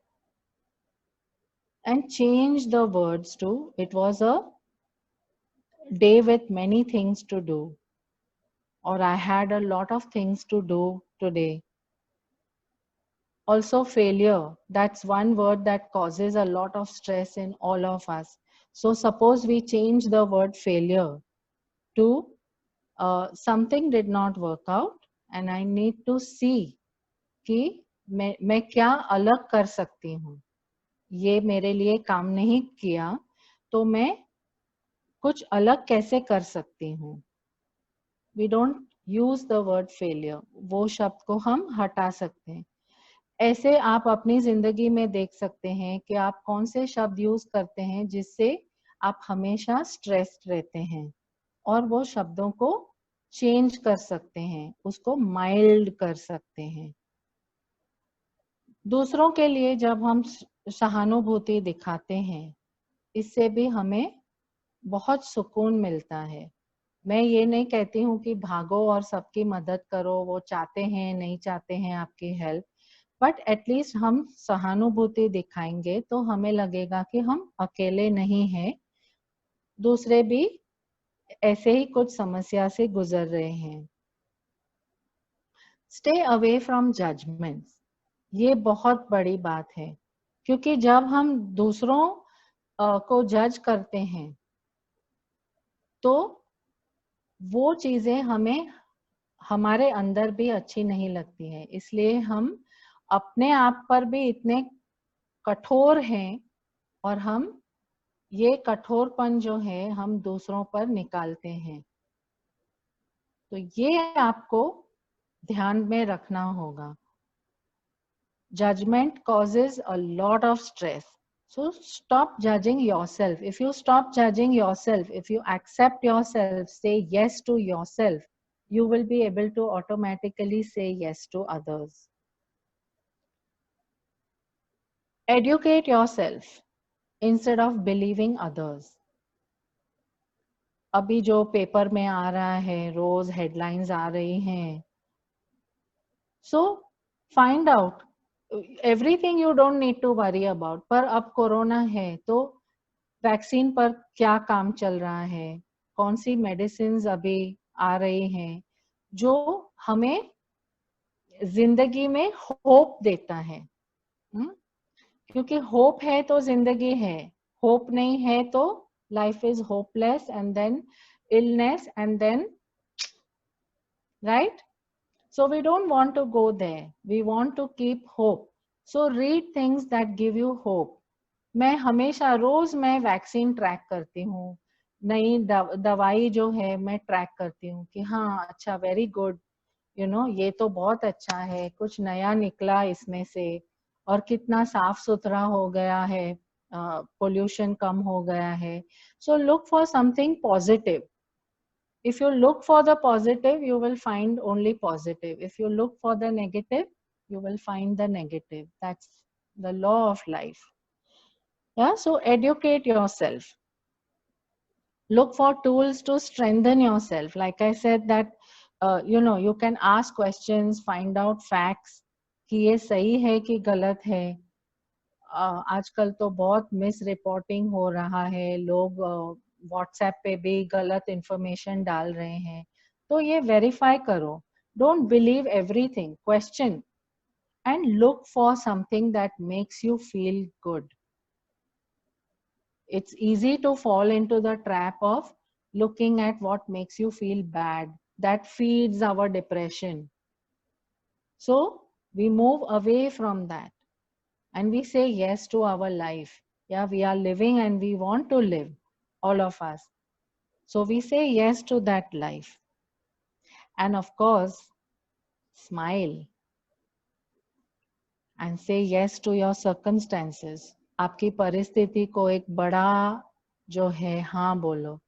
and change the words to it was a day with many things to do, or I had a lot of things to do today. Also failure, that's one word that causes a lot of stress in all of us. So suppose we change the word failure to something did not work out and I need to see कि मैं क्या अलग कर सकती हूँ. ये मेरे लिए काम नहीं किया तो मैं कुछ अलग कैसे कर सकती हूँ. We don't use the word failure. वो शब्द को हम हटा सकते हैं. ऐसे आप अपनी जिंदगी में देख सकते हैं कि आप कौन से शब्द यूज करते हैं जिससे आप हमेशा स्ट्रेस्ड रहते हैं, और वो शब्दों को चेंज कर सकते हैं, उसको माइल्ड कर सकते हैं. दूसरों के लिए जब हम सहानुभूति दिखाते हैं, इससे भी हमें बहुत सुकून मिलता है. मैं ये नहीं कहती हूँ कि भागो और सबकी मदद करो, वो चाहते हैं नहीं चाहते हैं आपकी हेल्प, बट एटलीस्ट हम सहानुभूति दिखाएंगे तो हमें लगेगा कि हम अकेले नहीं हैं, दूसरे भी ऐसे ही कुछ समस्या से गुजर रहे हैं. स्टे अवे फ्रॉम जजमेंट्स, ये बहुत बड़ी बात है, क्योंकि जब हम दूसरों को जज करते हैं तो वो चीजें हमें हमारे अंदर भी अच्छी नहीं लगती है. इसलिए हम अपने आप पर भी इतने कठोर हैं और हम ये कठोरपन जो है हम दूसरों पर निकालते हैं. तो ये आपको ध्यान में रखना होगा. Judgment causes a lot of stress. So stop judging yourself. If you stop judging yourself, if you accept yourself, say yes to yourself, you will be able to automatically say yes to others. Educate yourself instead of believing others. अभी जो paper में आ रहा है, रोज headlines आ रही हैं. So find out everything you don't need to worry about. पर अब corona है तो वैक्सीन पर क्या काम चल रहा है, कौन सी मेडिसिन्स अभी आ रही हैं जो हमें जिंदगी में होप देता है. क्योंकि होप है तो जिंदगी है, होप नहीं है तो life is hopeless, and then illness, and then, right? So we don't want to go there. We want to keep hope. So read things that give you hope. मैं हमेशा रोज मैं वैक्सीन ट्रैक करती हूँ, नई दवाई जो है मैं ट्रैक करती हूँ कि हाँ अच्छा, वेरी गुड, यू नो, ये तो बहुत अच्छा है, कुछ नया निकला इसमें से, और कितना साफ सुथरा हो गया है, पोल्यूशन कम हो गया है. So look for something positive. If you look for the positive, you will find only positive. If you look for the negative, you will find the negative. That's the law of life. Yeah, so educate yourself. Look for tools to strengthen yourself. Like I said that, you can ask questions, find out facts, कि ये सही है कि गलत है. आजकल तो बहुत मिस रिपोर्टिंग हो रहा है, लोग व्हाट्सएप पे भी गलत इंफॉर्मेशन डाल रहे हैं, तो ये वेरीफाई करो. Don't believe everything, question and look for something that makes you feel good. It's easy to fall into the trap of looking at what makes you feel bad. That feeds our depression. So we move away from that and we say yes to our life. Yeah, we are living and we want to live, all of us. So we say yes to that life. And of course, smile and say yes to your circumstances. आपकी परिस्थिति को एक बड़ा जो है हाँ बोलो.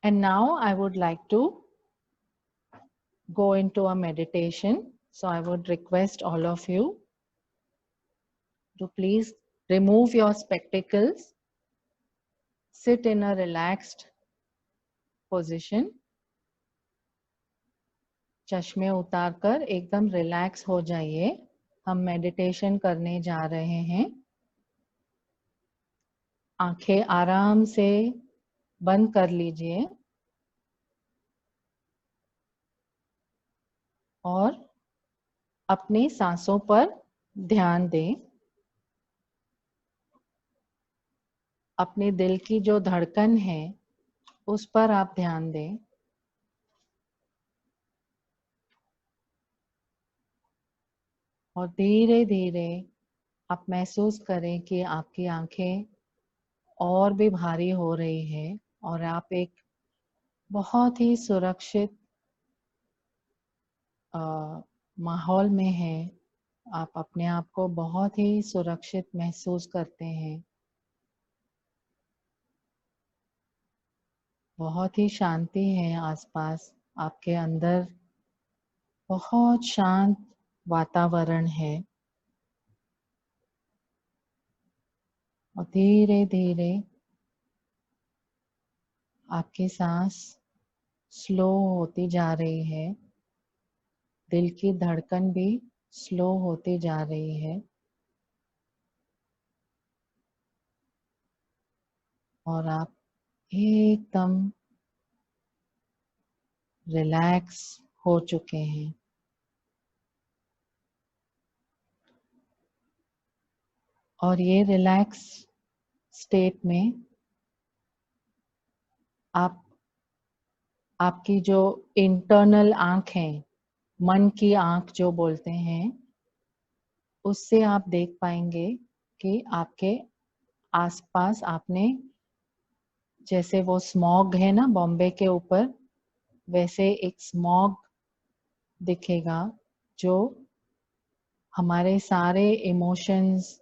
And now I would like to go into a meditation. So I would request all of you to please remove your spectacles, sit in a relaxed position. चश्मे उतारकर एकदम रिलैक्स हो जाइए. हम मेडिटेशन करने जा रहे हैं. आंखें आराम से बंद कर लीजिए और अपनी सांसों पर ध्यान दें. अपने दिल की जो धड़कन है उस पर आप ध्यान दें. और धीरे धीरे आप महसूस करें कि आपकी आंखें और भी भारी हो रही है और आप एक बहुत ही सुरक्षित माहौल में हैं. आप अपने आप को बहुत ही सुरक्षित महसूस करते हैं. बहुत ही शांति है आसपास. आपके अंदर बहुत शांत वातावरण है. और धीरे धीरे आपकी सांस स्लो होती जा रही है. दिल की धड़कन भी स्लो होती जा रही है. और आप एकदम रिलैक्स हो चुके हैं. और ये रिलैक्स स्टेट में आप आपकी जो इंटरनल आंख है, मन की आंख जो बोलते हैं, उससे आप देख पाएंगे कि आपके आसपास आपने जैसे वो स्मॉग है ना बॉम्बे के ऊपर, वैसे एक स्मॉग दिखेगा जो हमारे सारे इमोशंस,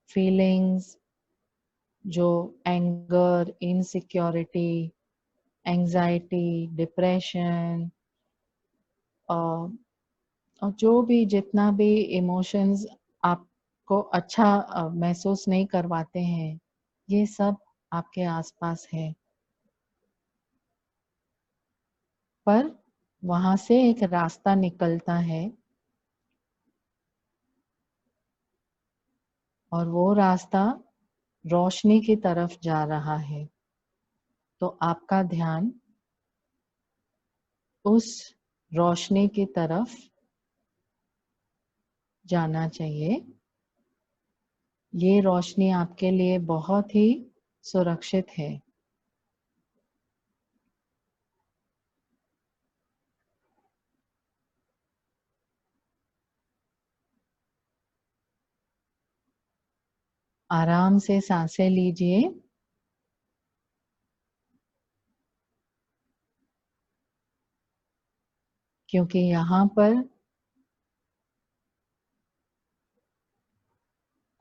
फीलिंग्स, जो एंगर, इनसिक्योरिटी, एंजाइटी, डिप्रेशन और जो भी जितना भी इमोशंस आपको अच्छा महसूस नहीं करवाते हैं, ये सब आपके आसपास है. पर वहां से एक रास्ता निकलता है और वो रास्ता रोशनी की तरफ जा रहा है. तो आपका ध्यान उस रोशनी की तरफ जाना चाहिए. ये रोशनी आपके लिए बहुत ही सुरक्षित है. आराम से सांसें लीजिए. क्योंकि यहाँ पर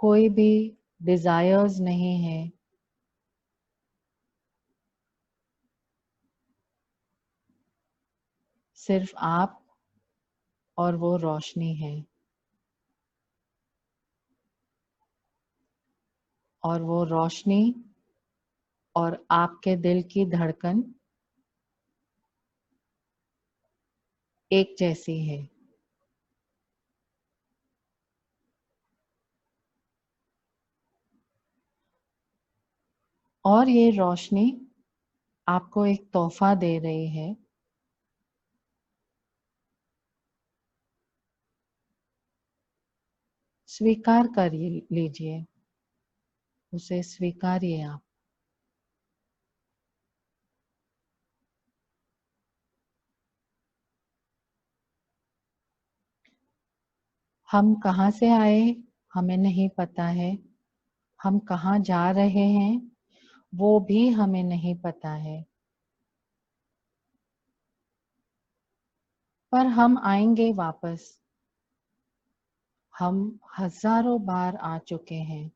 कोई भी डिजायर्स नहीं है. सिर्फ आप और वो रोशनी है. और वो रोशनी और आपके दिल की धड़कन एक जैसी है. और ये रोशनी आपको एक तोहफा दे रही है। स्वीकार कर लीजिए, उसे स्वीकारिए आप। हम कहाँ से आए हमें नहीं पता है, हम कहाँ जा रहे हैं वो भी हमें नहीं पता है, पर हम आएंगे वापस। हम हजारों बार आ चुके हैं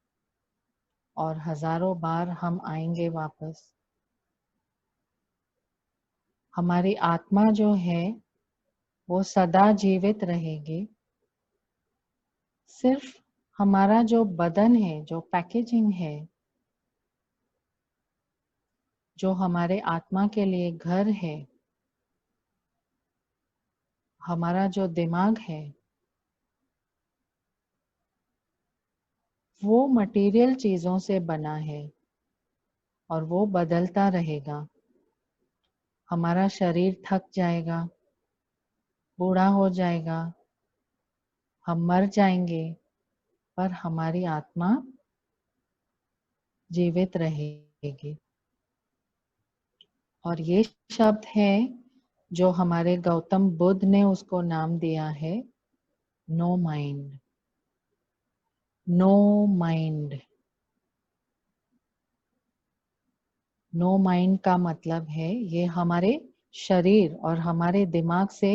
और हजारों बार हम आएंगे वापस। हमारी आत्मा जो है वो सदा जीवित रहेगी। सिर्फ हमारा जो बदन है, जो पैकेजिंग है, जो हमारे आत्मा के लिए घर है, हमारा जो दिमाग है, वो मटेरियल चीजों से बना है और वो बदलता रहेगा। हमारा शरीर थक जाएगा, बूढ़ा हो जाएगा, हम मर जाएंगे, पर हमारी आत्मा जीवित रहेगी। और ये शब्द है जो हमारे गौतम बुद्ध ने उसको नाम दिया है, no mind. No mind. No mind का मतलब है ये हमारे शरीर और हमारे दिमाग से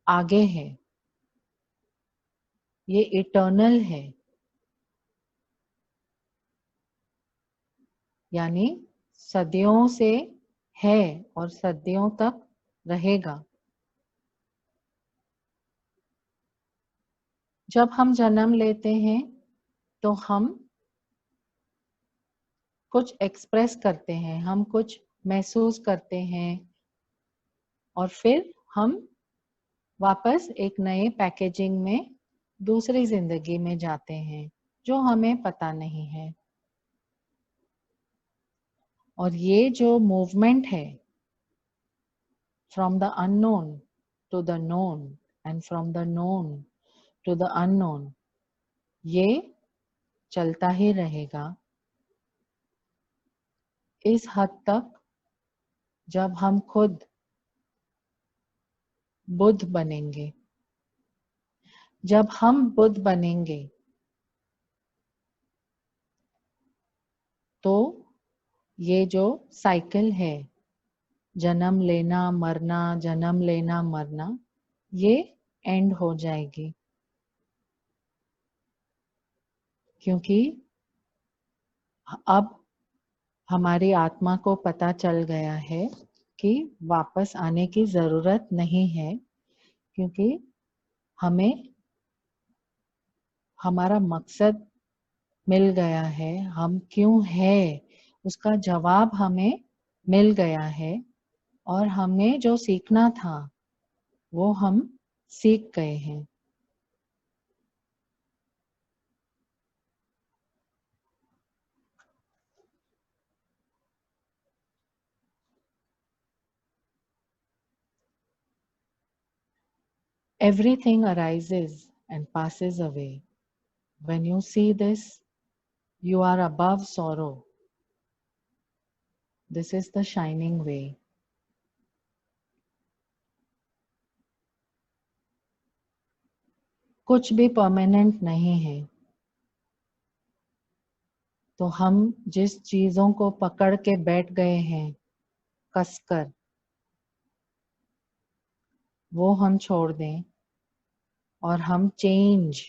आगे है, ये इटर्नल है, यानी सदियों से है और सदियों तक रहेगा। जब हम जन्म लेते हैं तो हम कुछ एक्सप्रेस करते हैं, हम कुछ महसूस करते हैं और फिर हम वापस एक नए पैकेजिंग में दूसरी जिंदगी में जाते हैं जो हमें पता नहीं है। और ये जो मूवमेंट है, from the unknown to the known and from the known to the unknown, ये चलता ही रहेगा इस हद तक जब हम खुद बुद्ध बनेंगे। जब हम बुद्ध बनेंगे तो ये जो साइकिल है, जन्म लेना मरना, जन्म लेना मरना, ये एंड हो जाएगी। क्योंकि अब हमारी आत्मा को पता चल गया है कि वापस आने की जरूरत नहीं है, क्योंकि हमें हमारा मकसद मिल गया है, हम क्यों है उसका जवाब हमें मिल गया है और हमें जो सीखना था वो हम सीख गए हैं। Everything arises and passes away. When you see this, you are above sorrow. This is the shining way. कुछ भी परमानेंट नहीं है, तो हम जिस चीजों को पकड़ के बैठ गए हैं कसकर, वो हम छोड़ दें और हम चेंज,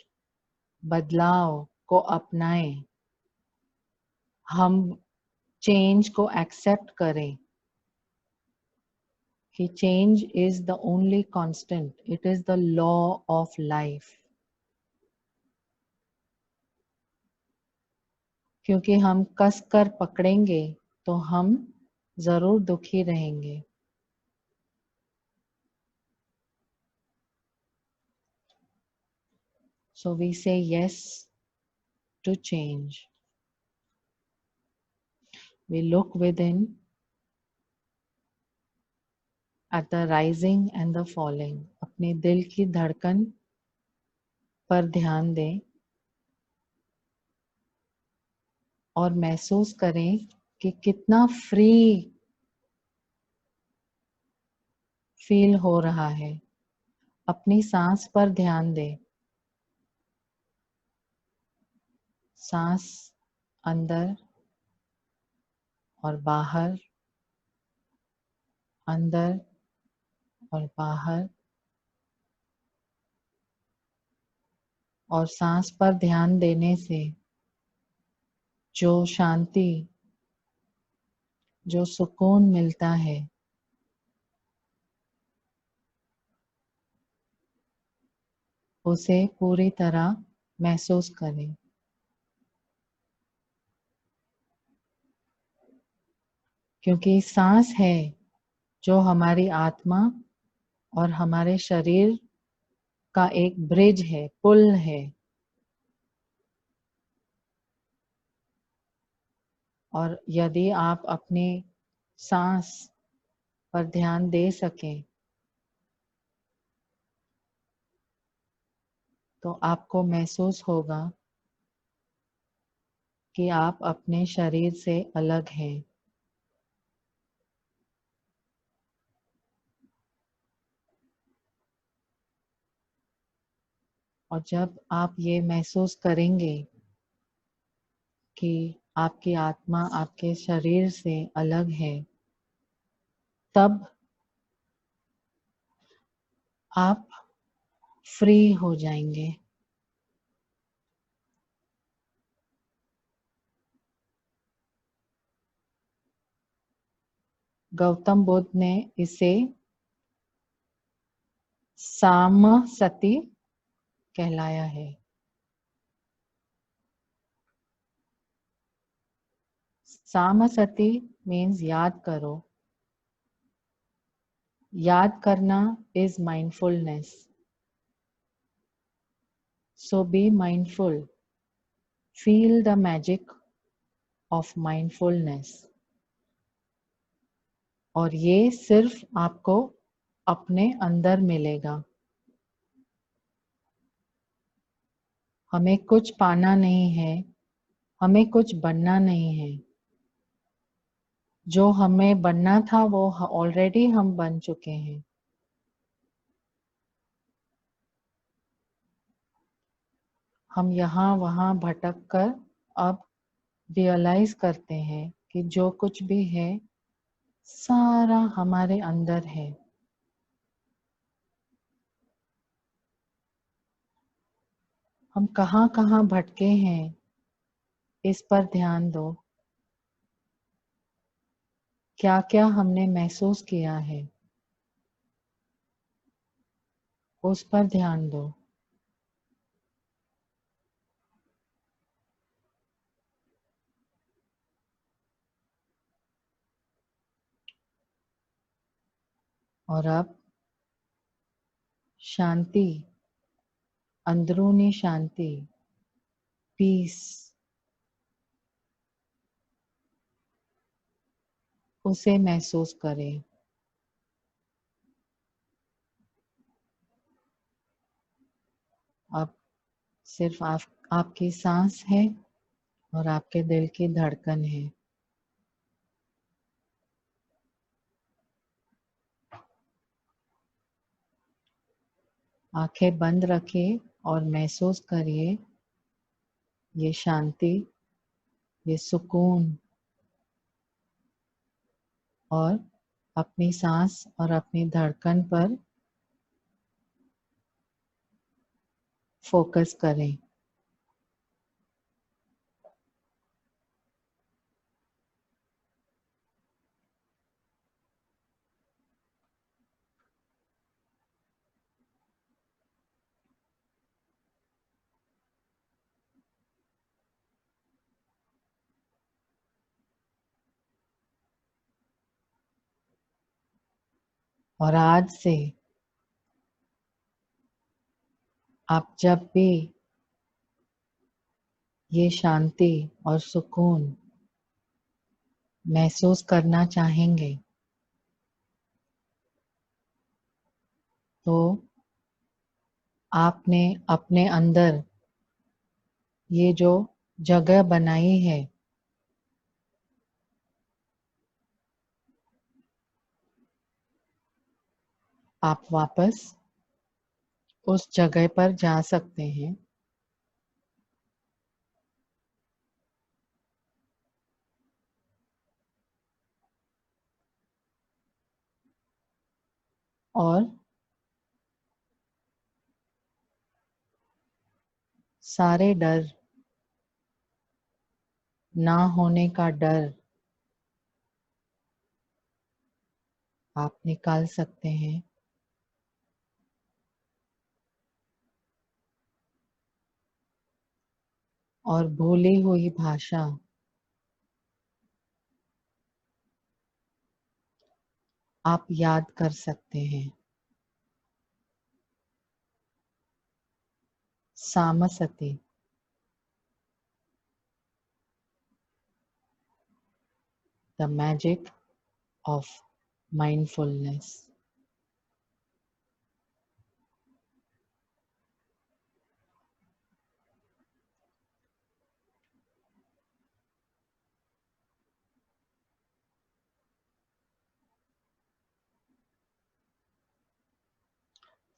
बदलाव को अपनाएं। हम चेंज को एक्सेप्ट करें कि change is the only constant, it is the law of life. क्योंकि हम कस कर पकड़ेंगे तो हम जरूर दुखी रहेंगे। So we say yes to change. we look within at the rising and the falling. अपने दिल की धड़कन पर ध्यान दें और महसूस करें कि कितना फ्री फील हो रहा है। अपनी सांस पर ध्यान दें। सांस अंदर और बाहर, अंदर और बाहर, और सांस पर ध्यान देने से जो शांति, जो सुकून मिलता है, उसे पूरी तरह महसूस करें। क्योंकि सांस है जो हमारी आत्मा और हमारे शरीर का एक ब्रिज है, पुल है। और यदि आप अपनी सांस पर ध्यान दे सकें तो आपको महसूस होगा कि आप अपने शरीर से अलग हैं। और जब आप ये महसूस करेंगे कि आपकी आत्मा आपके शरीर से अलग है, तब आप फ्री हो जाएंगे। गौतम बुद्ध ने इसे सामसति कहलाया है। सामसति मीन्स याद करो। याद करना is mindfulness. So be mindful. Feel the magic of mindfulness. और ये सिर्फ आपको अपने अंदर मिलेगा। हमें कुछ पाना नहीं है, हमें कुछ बनना नहीं है। जो हमें बनना था वो ऑलरेडी हम बन चुके हैं। हम यहाँ वहाँ भटक कर अब रियलाइज करते हैं कि जो कुछ भी है सारा हमारे अंदर है। हम कहाँ कहाँ भटके हैं, इस पर ध्यान दो। क्या क्या हमने महसूस किया है, उस पर ध्यान दो। और अब शांति, अंदरूनी शांति, पीस, उसे महसूस करें। अब सिर्फ आपकी सांस है और आपके दिल की धड़कन है। आंखें बंद रखिए और महसूस करिए ये शांति, ये सुकून, और अपनी सांस और अपनी धड़कन पर फोकस करें। और आज से आप जब भी ये शांति और सुकून महसूस करना चाहेंगे तो आपने अपने अंदर ये जो जगह बनाई है आप वापस उस जगह पर जा सकते हैं और सारे डर, ना होने का डर आप निकाल सकते हैं और भूली हुई भाषा आप याद कर सकते हैं। सामसति, the magic of mindfulness.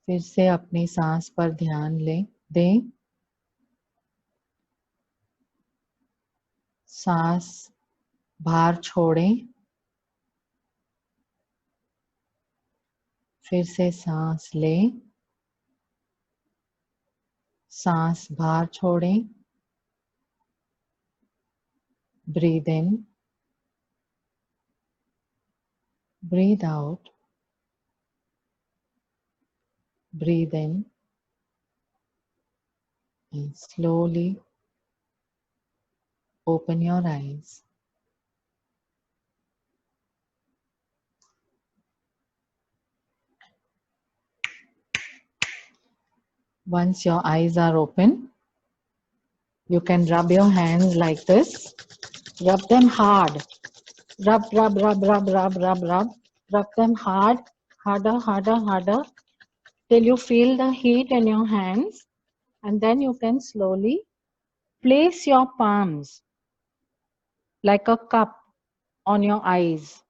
फिर से अपनी सांस पर ध्यान दें। सांस बाहर छोड़ें। फिर से सांस लें। सांस बाहर छोड़ें। Breathe in, breathe out, breathe in and slowly open your eyes. Once your eyes are open, you can rub your hands like this. Rub them hard. Rub, rub, rub, rub, rub, rub, rub. Rub them hard, harder, harder, harder, till you feel the heat in your hands. And then you can slowly place your palms like a cup on your eyes.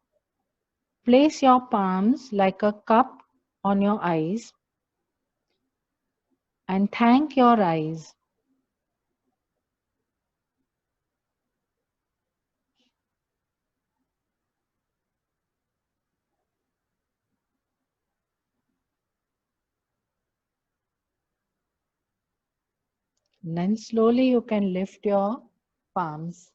Place your palms like a cup on your eyes and thank your eyes. And then slowly you can lift your palms.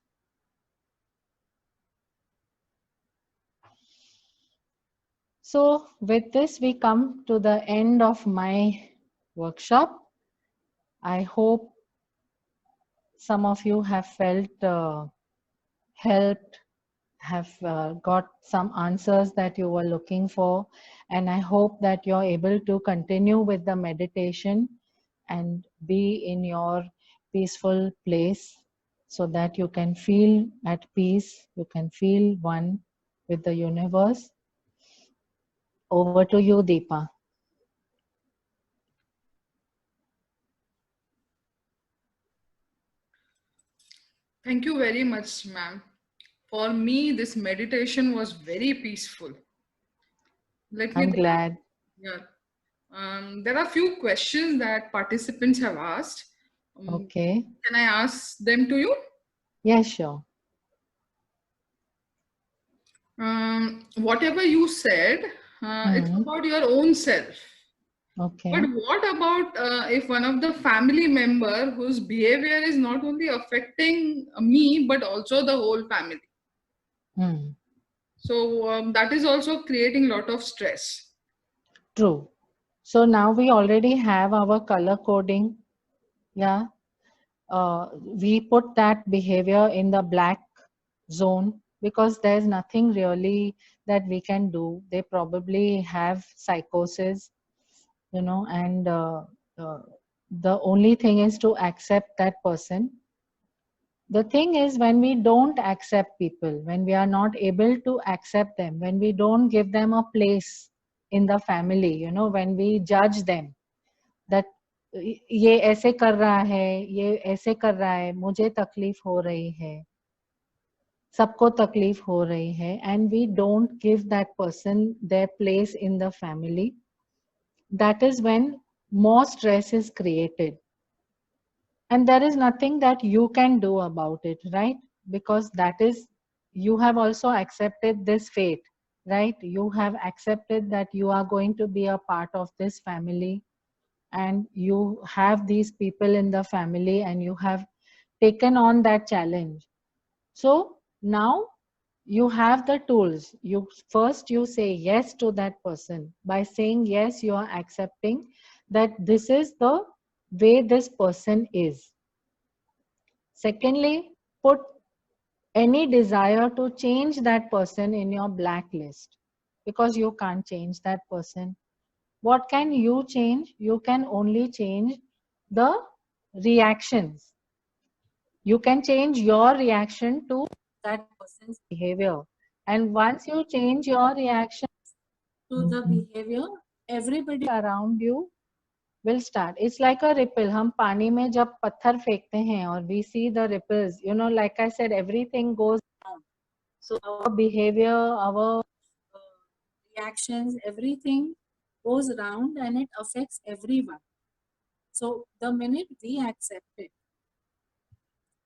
So with this, we come to the end of my workshop. I hope some of you have felt helped, have got some answers that you were looking for. And I hope that you're able to continue with the meditation and be in your peaceful place so that you can feel at peace, you can feel one with the universe. Over to you, Deepa. Thank you very much, ma'am. For me, this meditation was very peaceful. I'm glad. Yeah. There are a few questions that participants have asked. Okay. Can I ask them to you? Yeah, sure. Whatever you said, it's about your own self. Okay. But what about if one of the family member whose behavior is not only affecting me, but also the whole family? So that is also creating a lot of stress. True. So now we already have our color coding. Yeah. We put that behavior in the black zone because there's nothing really that we can do. They probably have psychosis, you know, and the only thing is to accept that person. The thing is, when we don't accept people, when we are not able to accept them, when we don't give them a place in the family, you know, when we judge them that ये ऐसे कर रहा है, ये ऐसे कर रहा है, मुझे तकलीफ हो रही है, सबको तकलीफ हो रही है, and we don't give that person their place in the family, that is when more stress is created. And there is nothing that you can do about it, right? Because that is, you have also accepted this fate, right? You have accepted that you are going to be a part of this family, and you have these people in the family, and you have taken on that challenge. So now you have the tools. You first, you say yes to that person. By saying yes, you are accepting that this is the way this person is. Secondly, put any desire to change that person in your blacklist, because you can't change that person. What can you change? You can only change the reactions. You can change your reaction to that person's behavior. And once you change your reaction to the behavior, everybody around you will start. It's like a ripple. हम पानी में जब पत्थर फेंकते हैं और we see the ripples, you know, like I said, everything goes down. So our behavior, our reactions, everything goes around and it affects everyone. So the minute we accept it,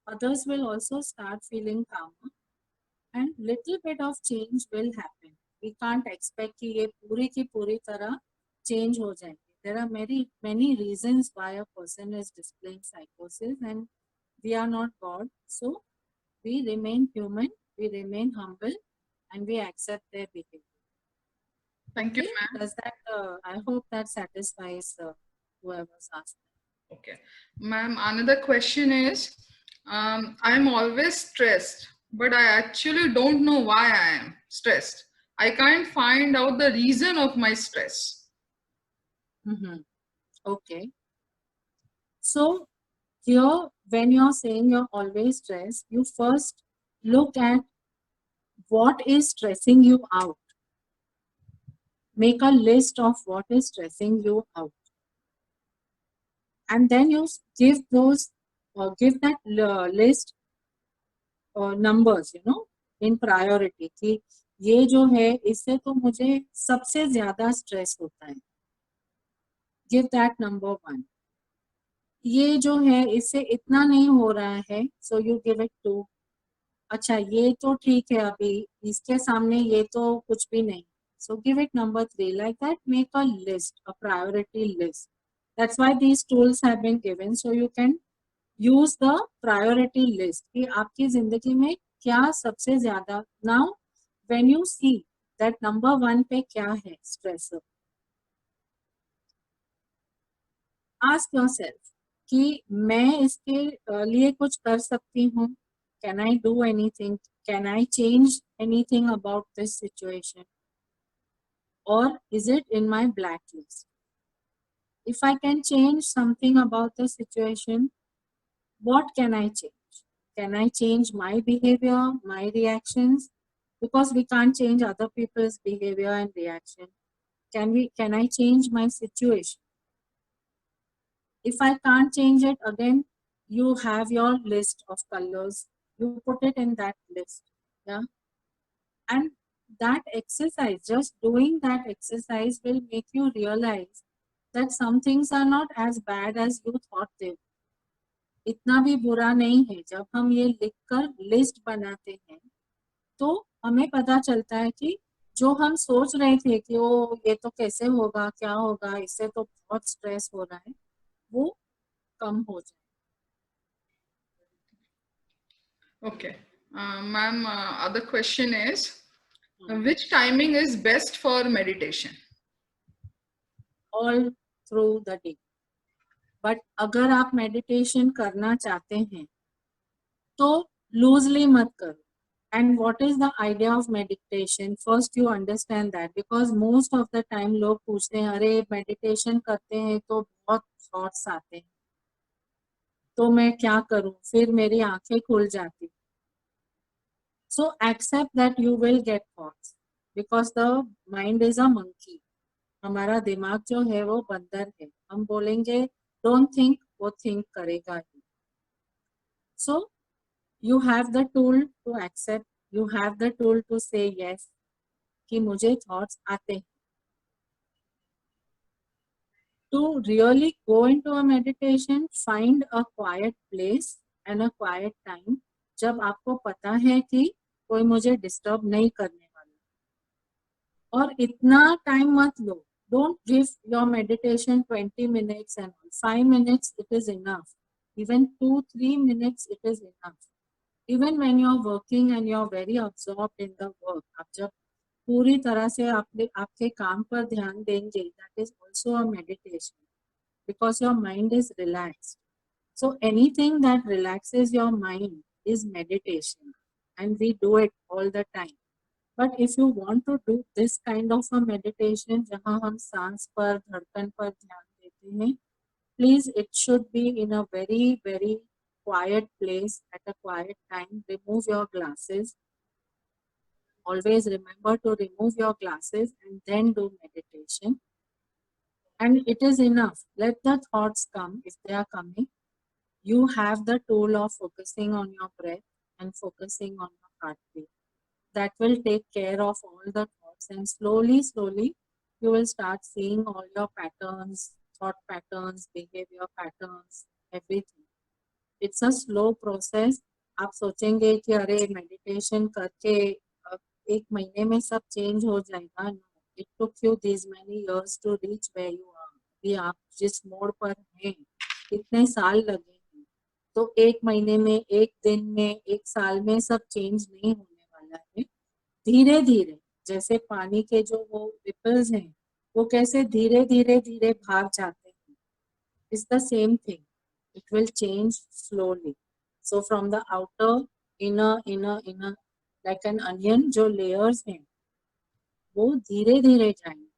others will also start feeling calmer, and little bit of change will happen. We can't expect कि ये पूरी की पूरी तरह change हो जाएगी. There are many reasons why a person is displaying psychosis, and we are not God. So we remain human, we remain humble, and we accept their behavior. Thank you, ma'am. Does that? I hope that satisfies whoever's asked. Okay, ma'am. Another question is, I'm always stressed, but I actually don't know why I am stressed. I can't find out the reason of my stress. Mm-hmm. Okay. So here, when you're saying you're always stressed, you first look at what is stressing you out. Make a list of what is stressing you out. And then you give those, give that list numbers, you know, in priority. कि ये जो है, इससे तो मुझे सबसे ज़्यादा stress होता है. Give that number 1. ये जो है, इससे इतना नहीं हो रहा है, so you give it 2. अच्छा, ये तो ठीक है, अभी इसके सामने ये तो कुछ भी नहीं, so give it number 3. Like that, make a list, a priority list. That's why these tools have been given, so you can use the priority list कि आपकी जिंदगी में क्या सबसे ज्यादा. Now when you see that number 1 पे क्या है stressor, ask yourself कि मैं इसके लिए कुछ कर सकती हूँ. Can I do anything? Can I change anything about this situation? Or is it in my blacklist? If I can change something about the situation, what can I change? Can I change my behavior, my reactions? Because we can't change other people's behavior and reaction. Can I change my situation? If I can't change it, again, you have your list of colors. You put it in that list. Yeah. And that exercise, just doing that exercise will make you realize that some things are not as bad as you thought they were. इतना भी बुरा नहीं है. जब हम ये लिखकर list बनाते हैं, तो हमें पता चलता है कि जो हम सोच रहे थे कि वो ये तो कैसे होगा, क्या होगा, इससे तो बहुत स्ट्रेस हो रहा है, वो कम हो जाए. Okay, ma'am. Other question is, which timing is best for meditation? All through the day. But अगर आप मेडिटेशन करना चाहते हैं तो लूजली मत करो. And what is the idea of meditation? First you understand that, because most of the time लोग पूछते हैं, अरे मेडिटेशन करते हैं तो बहुत थॉट्स आते हैं. तो मैं क्या करूं, फिर मेरी आंखें खुल जाती. So accept that you will get thoughts because the mind is a monkey. हमारा दिमाग जो है वो बंदर है. हम बोलेंगे don't think, वो think करेगा ही. So you have the tool to accept, you have the tool to say yes कि मुझे thoughts आते हैं. To really go into a meditation, find a quiet place and a quiet time जब आपको पता है कि कोई मुझे डिस्टर्ब नहीं करने वाला. और इतना टाइम मत लो. Don't give your meditation 20 minutes and 5 minutes, it is enough. Even 2-3 minutes, it is enough. Even when you are working and you are very absorbed in the work, आप जब पूरी तरह से आपके काम पर ध्यान देंगे, that is also a meditation because your mind is relaxed. So anything that relaxes your mind is meditation, and we do it all the time. But if you want to do this kind of a meditation जहाँ हम सांस पर, धड़कन पर ध्यान देते हैं, please it should be in a very very quiet place at a quiet time. Remove your glasses. Always remember to remove your glasses and then do meditation. And it is enough. Let the thoughts come if they are coming. You have the tool of focusing on your breath and focusing on your heartbeat. That will take care of all the thoughts, and slowly, slowly, you will start seeing all your patterns, thought patterns, behavior patterns, everything. It's a slow process. आप सोचेंगे कि अरे meditation करके एक महीने में सब change हो जाएगा. No, it took you these many years to reach where you are. अभी आप जिस मोड़ पर हैं, कितने साल लगेंगे. तो एक महीने में, एक दिन में, एक साल में सब change नहीं होने वाला है. धीरे धीरे, जैसे पानी के जो वो ripples हैं, वो कैसे धीरे धीरे धीरे भाग जाते हैं. It's the same thing. It will change slowly. So from the outer, inner, like an onion, जो layers हैं, वो धीरे धीरे जाएंगे.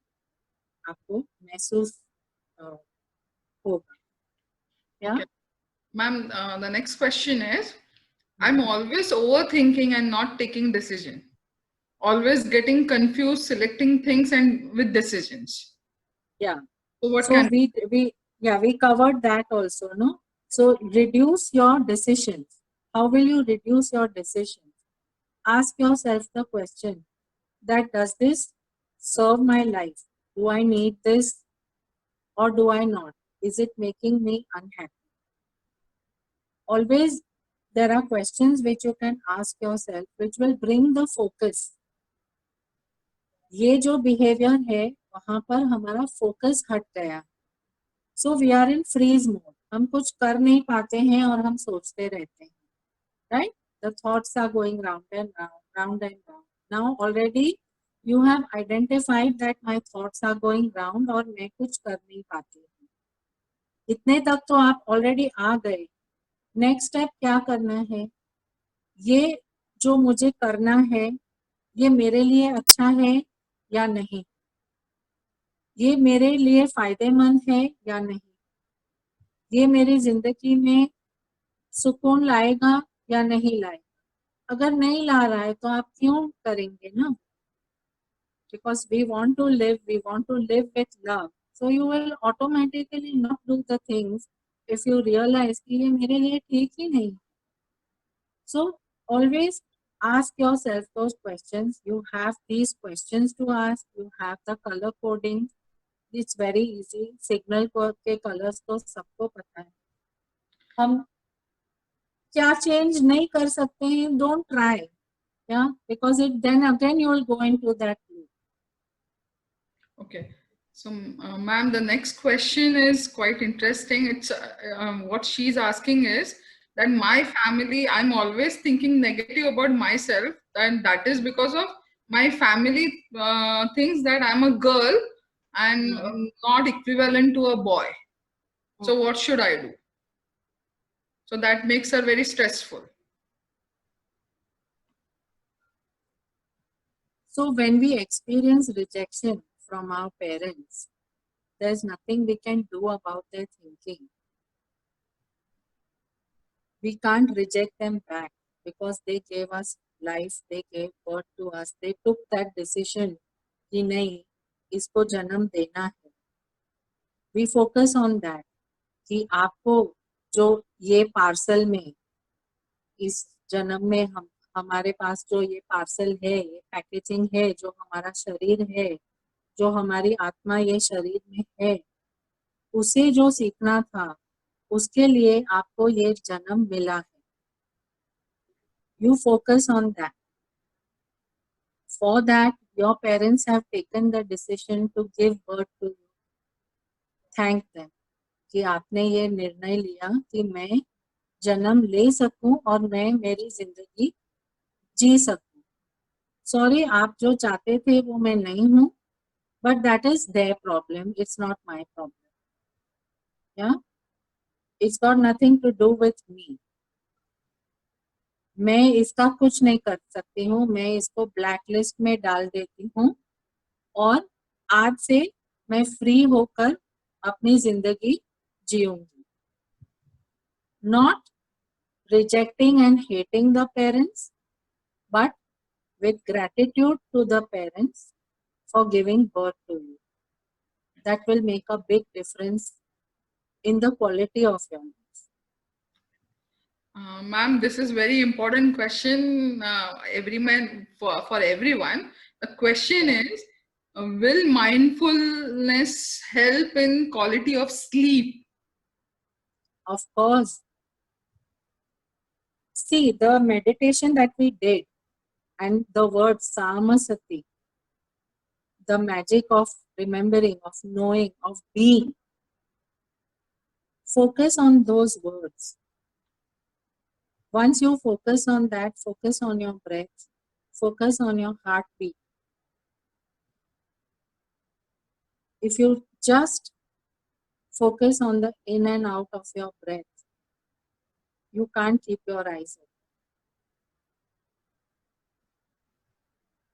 आपको महसूस होगा. Yeah. Okay. Ma'am, the next question is, I'm always overthinking and not taking decision. Always getting confused, selecting things and with decisions. Yeah. So what So can we covered that also, no? So reduce your decisions. How will you reduce your decisions? Ask yourself the question that does this serve my life? Do I need this or do I not? Is it making me unhappy? Always there are questions which you can ask yourself which will bring the focus. ये जो behavior है, वहाँ पर हमारा focus हट गया. So we are in freeze mode. हम कुछ कर नहीं पाते हैं और हम सोचते रहते हैं. Right? The thoughts are going round and round, round and round. Now already you have identified that my thoughts are going round और मैं कुछ कर नहीं पाती हूँ. इतने तक तो आप already आ गए. Next step क्या करना है? ये जो मुझे करना है, ये मेरे लिए अच्छा है या नहीं? ये मेरे लिए फायदेमंद है या नहीं? ये मेरी जिंदगी में सुकून लाएगा या नहीं लाएगा? अगर नहीं ला रहा है तो आप क्यों करेंगे ना? Because we want to live with love. So you will automatically not do the things if you realize कि ये मेरे लिए ठीक ही नहीं. So always ask yourself those questions. You have these questions to ask. You have the color coding. It's very easy. Signal के colors तो सबको पता है. हम क्या change नहीं कर सकते हैं? Don't try. Yeah, because then again you will go into that loop. Okay. So, ma'am, the next question is quite interesting. It's what she's asking is that my family, I'm always thinking negative about myself, and that is because of my family thinks that I'm a girl and not equivalent to a boy. So, what should I do? So that makes her very stressful. So when we experience rejection from our parents, there's nothing we can do about their thinking. We can't reject them back because they gave us life, they gave birth to us, they took that decision कि नहीं इसको जन्म देना है. We focus on that कि आपको जो ये पार्सल में इस जन्म में हमारे पास जो ये पार्सल है, ये पैकेजिंग है, जो हमारा शरीर है, जो हमारी आत्मा ये शरीर में है, उसे जो सीखना था उसके लिए आपको ये जन्म मिला है. You focus on that. For that, your parents have taken the decision to give birth to you. Thank them कि आपने ये निर्णय लिया कि मैं जन्म ले सकूं और मैं मेरी जिंदगी जी सकूं. Sorry, आप जो चाहते थे वो मैं नहीं हूं, but that is their problem. It's not my problem. Yeah, it's got nothing to do with me. मैं इसका कुछ नहीं कर सकती हूँ. मैं इसको ब्लैक लिस्ट में डाल देती हूँ और आज से मैं फ्री होकर अपनी जिंदगी जीऊंगी. Not rejecting and hating the parents, but with gratitude to the parents for giving birth to you. That will make a big difference in the quality of your life. Ma'am, this is very important question for everyone. The question is, will mindfulness help in quality of sleep? Of course. See, the meditation that we did and the word Samasati, the magic of remembering, of knowing, of being. Focus on those words. Once you focus on that, focus on your breath, focus on your heartbeat. If you just focus on the in and out of your breath, you can't keep your eyes open.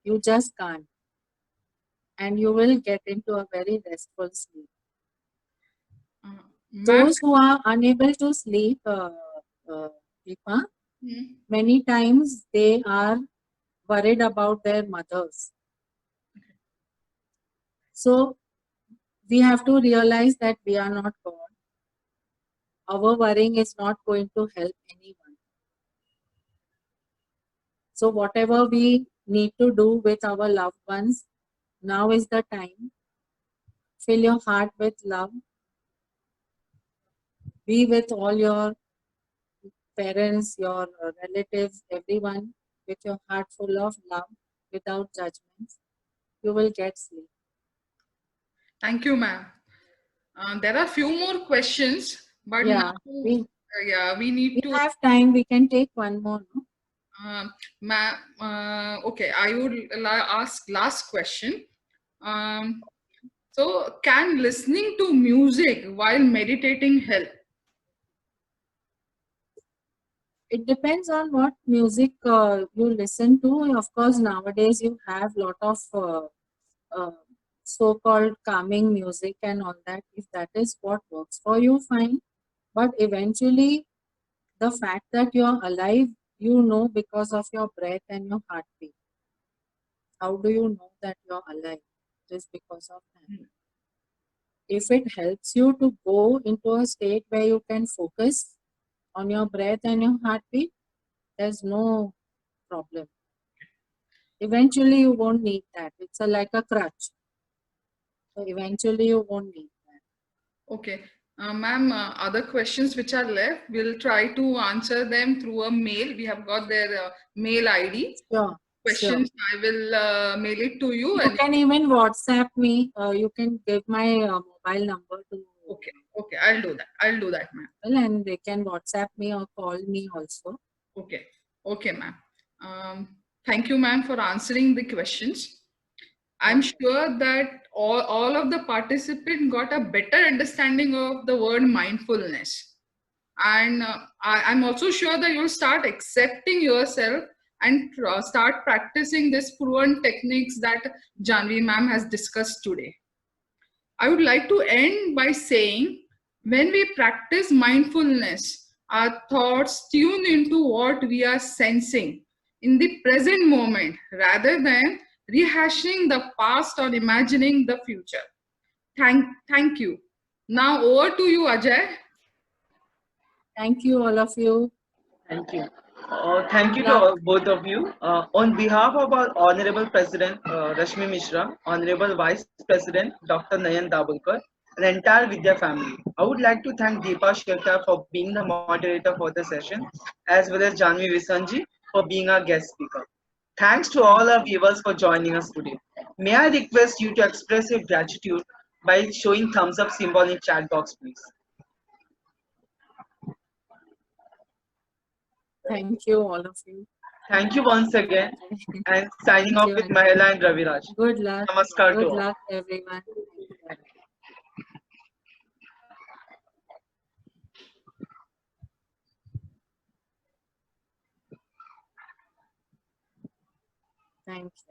You just can't. And you will get into a very restful sleep. Those who are unable to sleep, Deepa, many times they are worried about their mothers. So we have to realize that we are not God. Our worrying is not going to help anyone. So whatever we need to do with our loved ones, now is the time. Fill your heart with love. Be with all your parents, your relatives, everyone, with your heart full of love, without judgments. You will get sleep. Thank you, ma'am. There are few more questions, but Yeah, now, we need to have time. We can take one more. No? Okay, I would ask last question. So, can listening to music while meditating help? It depends on what music you listen to. Of course, nowadays you have lot of so-called calming music and all that. If that is what works for you, fine. But eventually, the fact that you're alive, you know because of your breath and your heartbeat. How do you know that you're alive? Just because of that. If it helps you to go into a state where you can focus on your breath and your heartbeat, there's no problem. Eventually, you won't need that. It's like a crutch. So eventually, you won't need that. Okay. Ma'am, other questions which are left, we'll try to answer them through a mail. We have got their mail ID. Sure. Questions, sure. I will mail it to you. You can even WhatsApp me. You can give my mobile number to. Okay, I'll do that. I'll do that, ma'am. And they can WhatsApp me or call me also. Okay, ma'am. Thank you, ma'am, for answering the questions. I'm sure that all of the participants got a better understanding of the word mindfulness. And I'm also sure that you'll start accepting yourself and start practicing these proven techniques that Janvi ma'am has discussed today. I would like to end by saying, when we practice mindfulness, our thoughts tune into what we are sensing in the present moment rather than rehashing the past or imagining the future. Thank you. Now over to you, Ajay. Thank you, all of you. Thank you. Thank you to Luck. both of you. On behalf of our Honorable President Rashmi Mishra, Honorable Vice President Dr. Nayan Dabulkar, and the entire Vidya family, I would like to thank Deepa Shekar for being the moderator for the session, as well as Janvi Visanji for being our guest speaker. Thanks to all our viewers for joining us today. May I request you to express your gratitude by showing thumbs up symbol in chat box, please. Thank you, all of you. Thank you once again, and signing Thank off you. with Mahela and Raviraj. Good luck. Namaskar to Good all. luck, everyone. Thank you.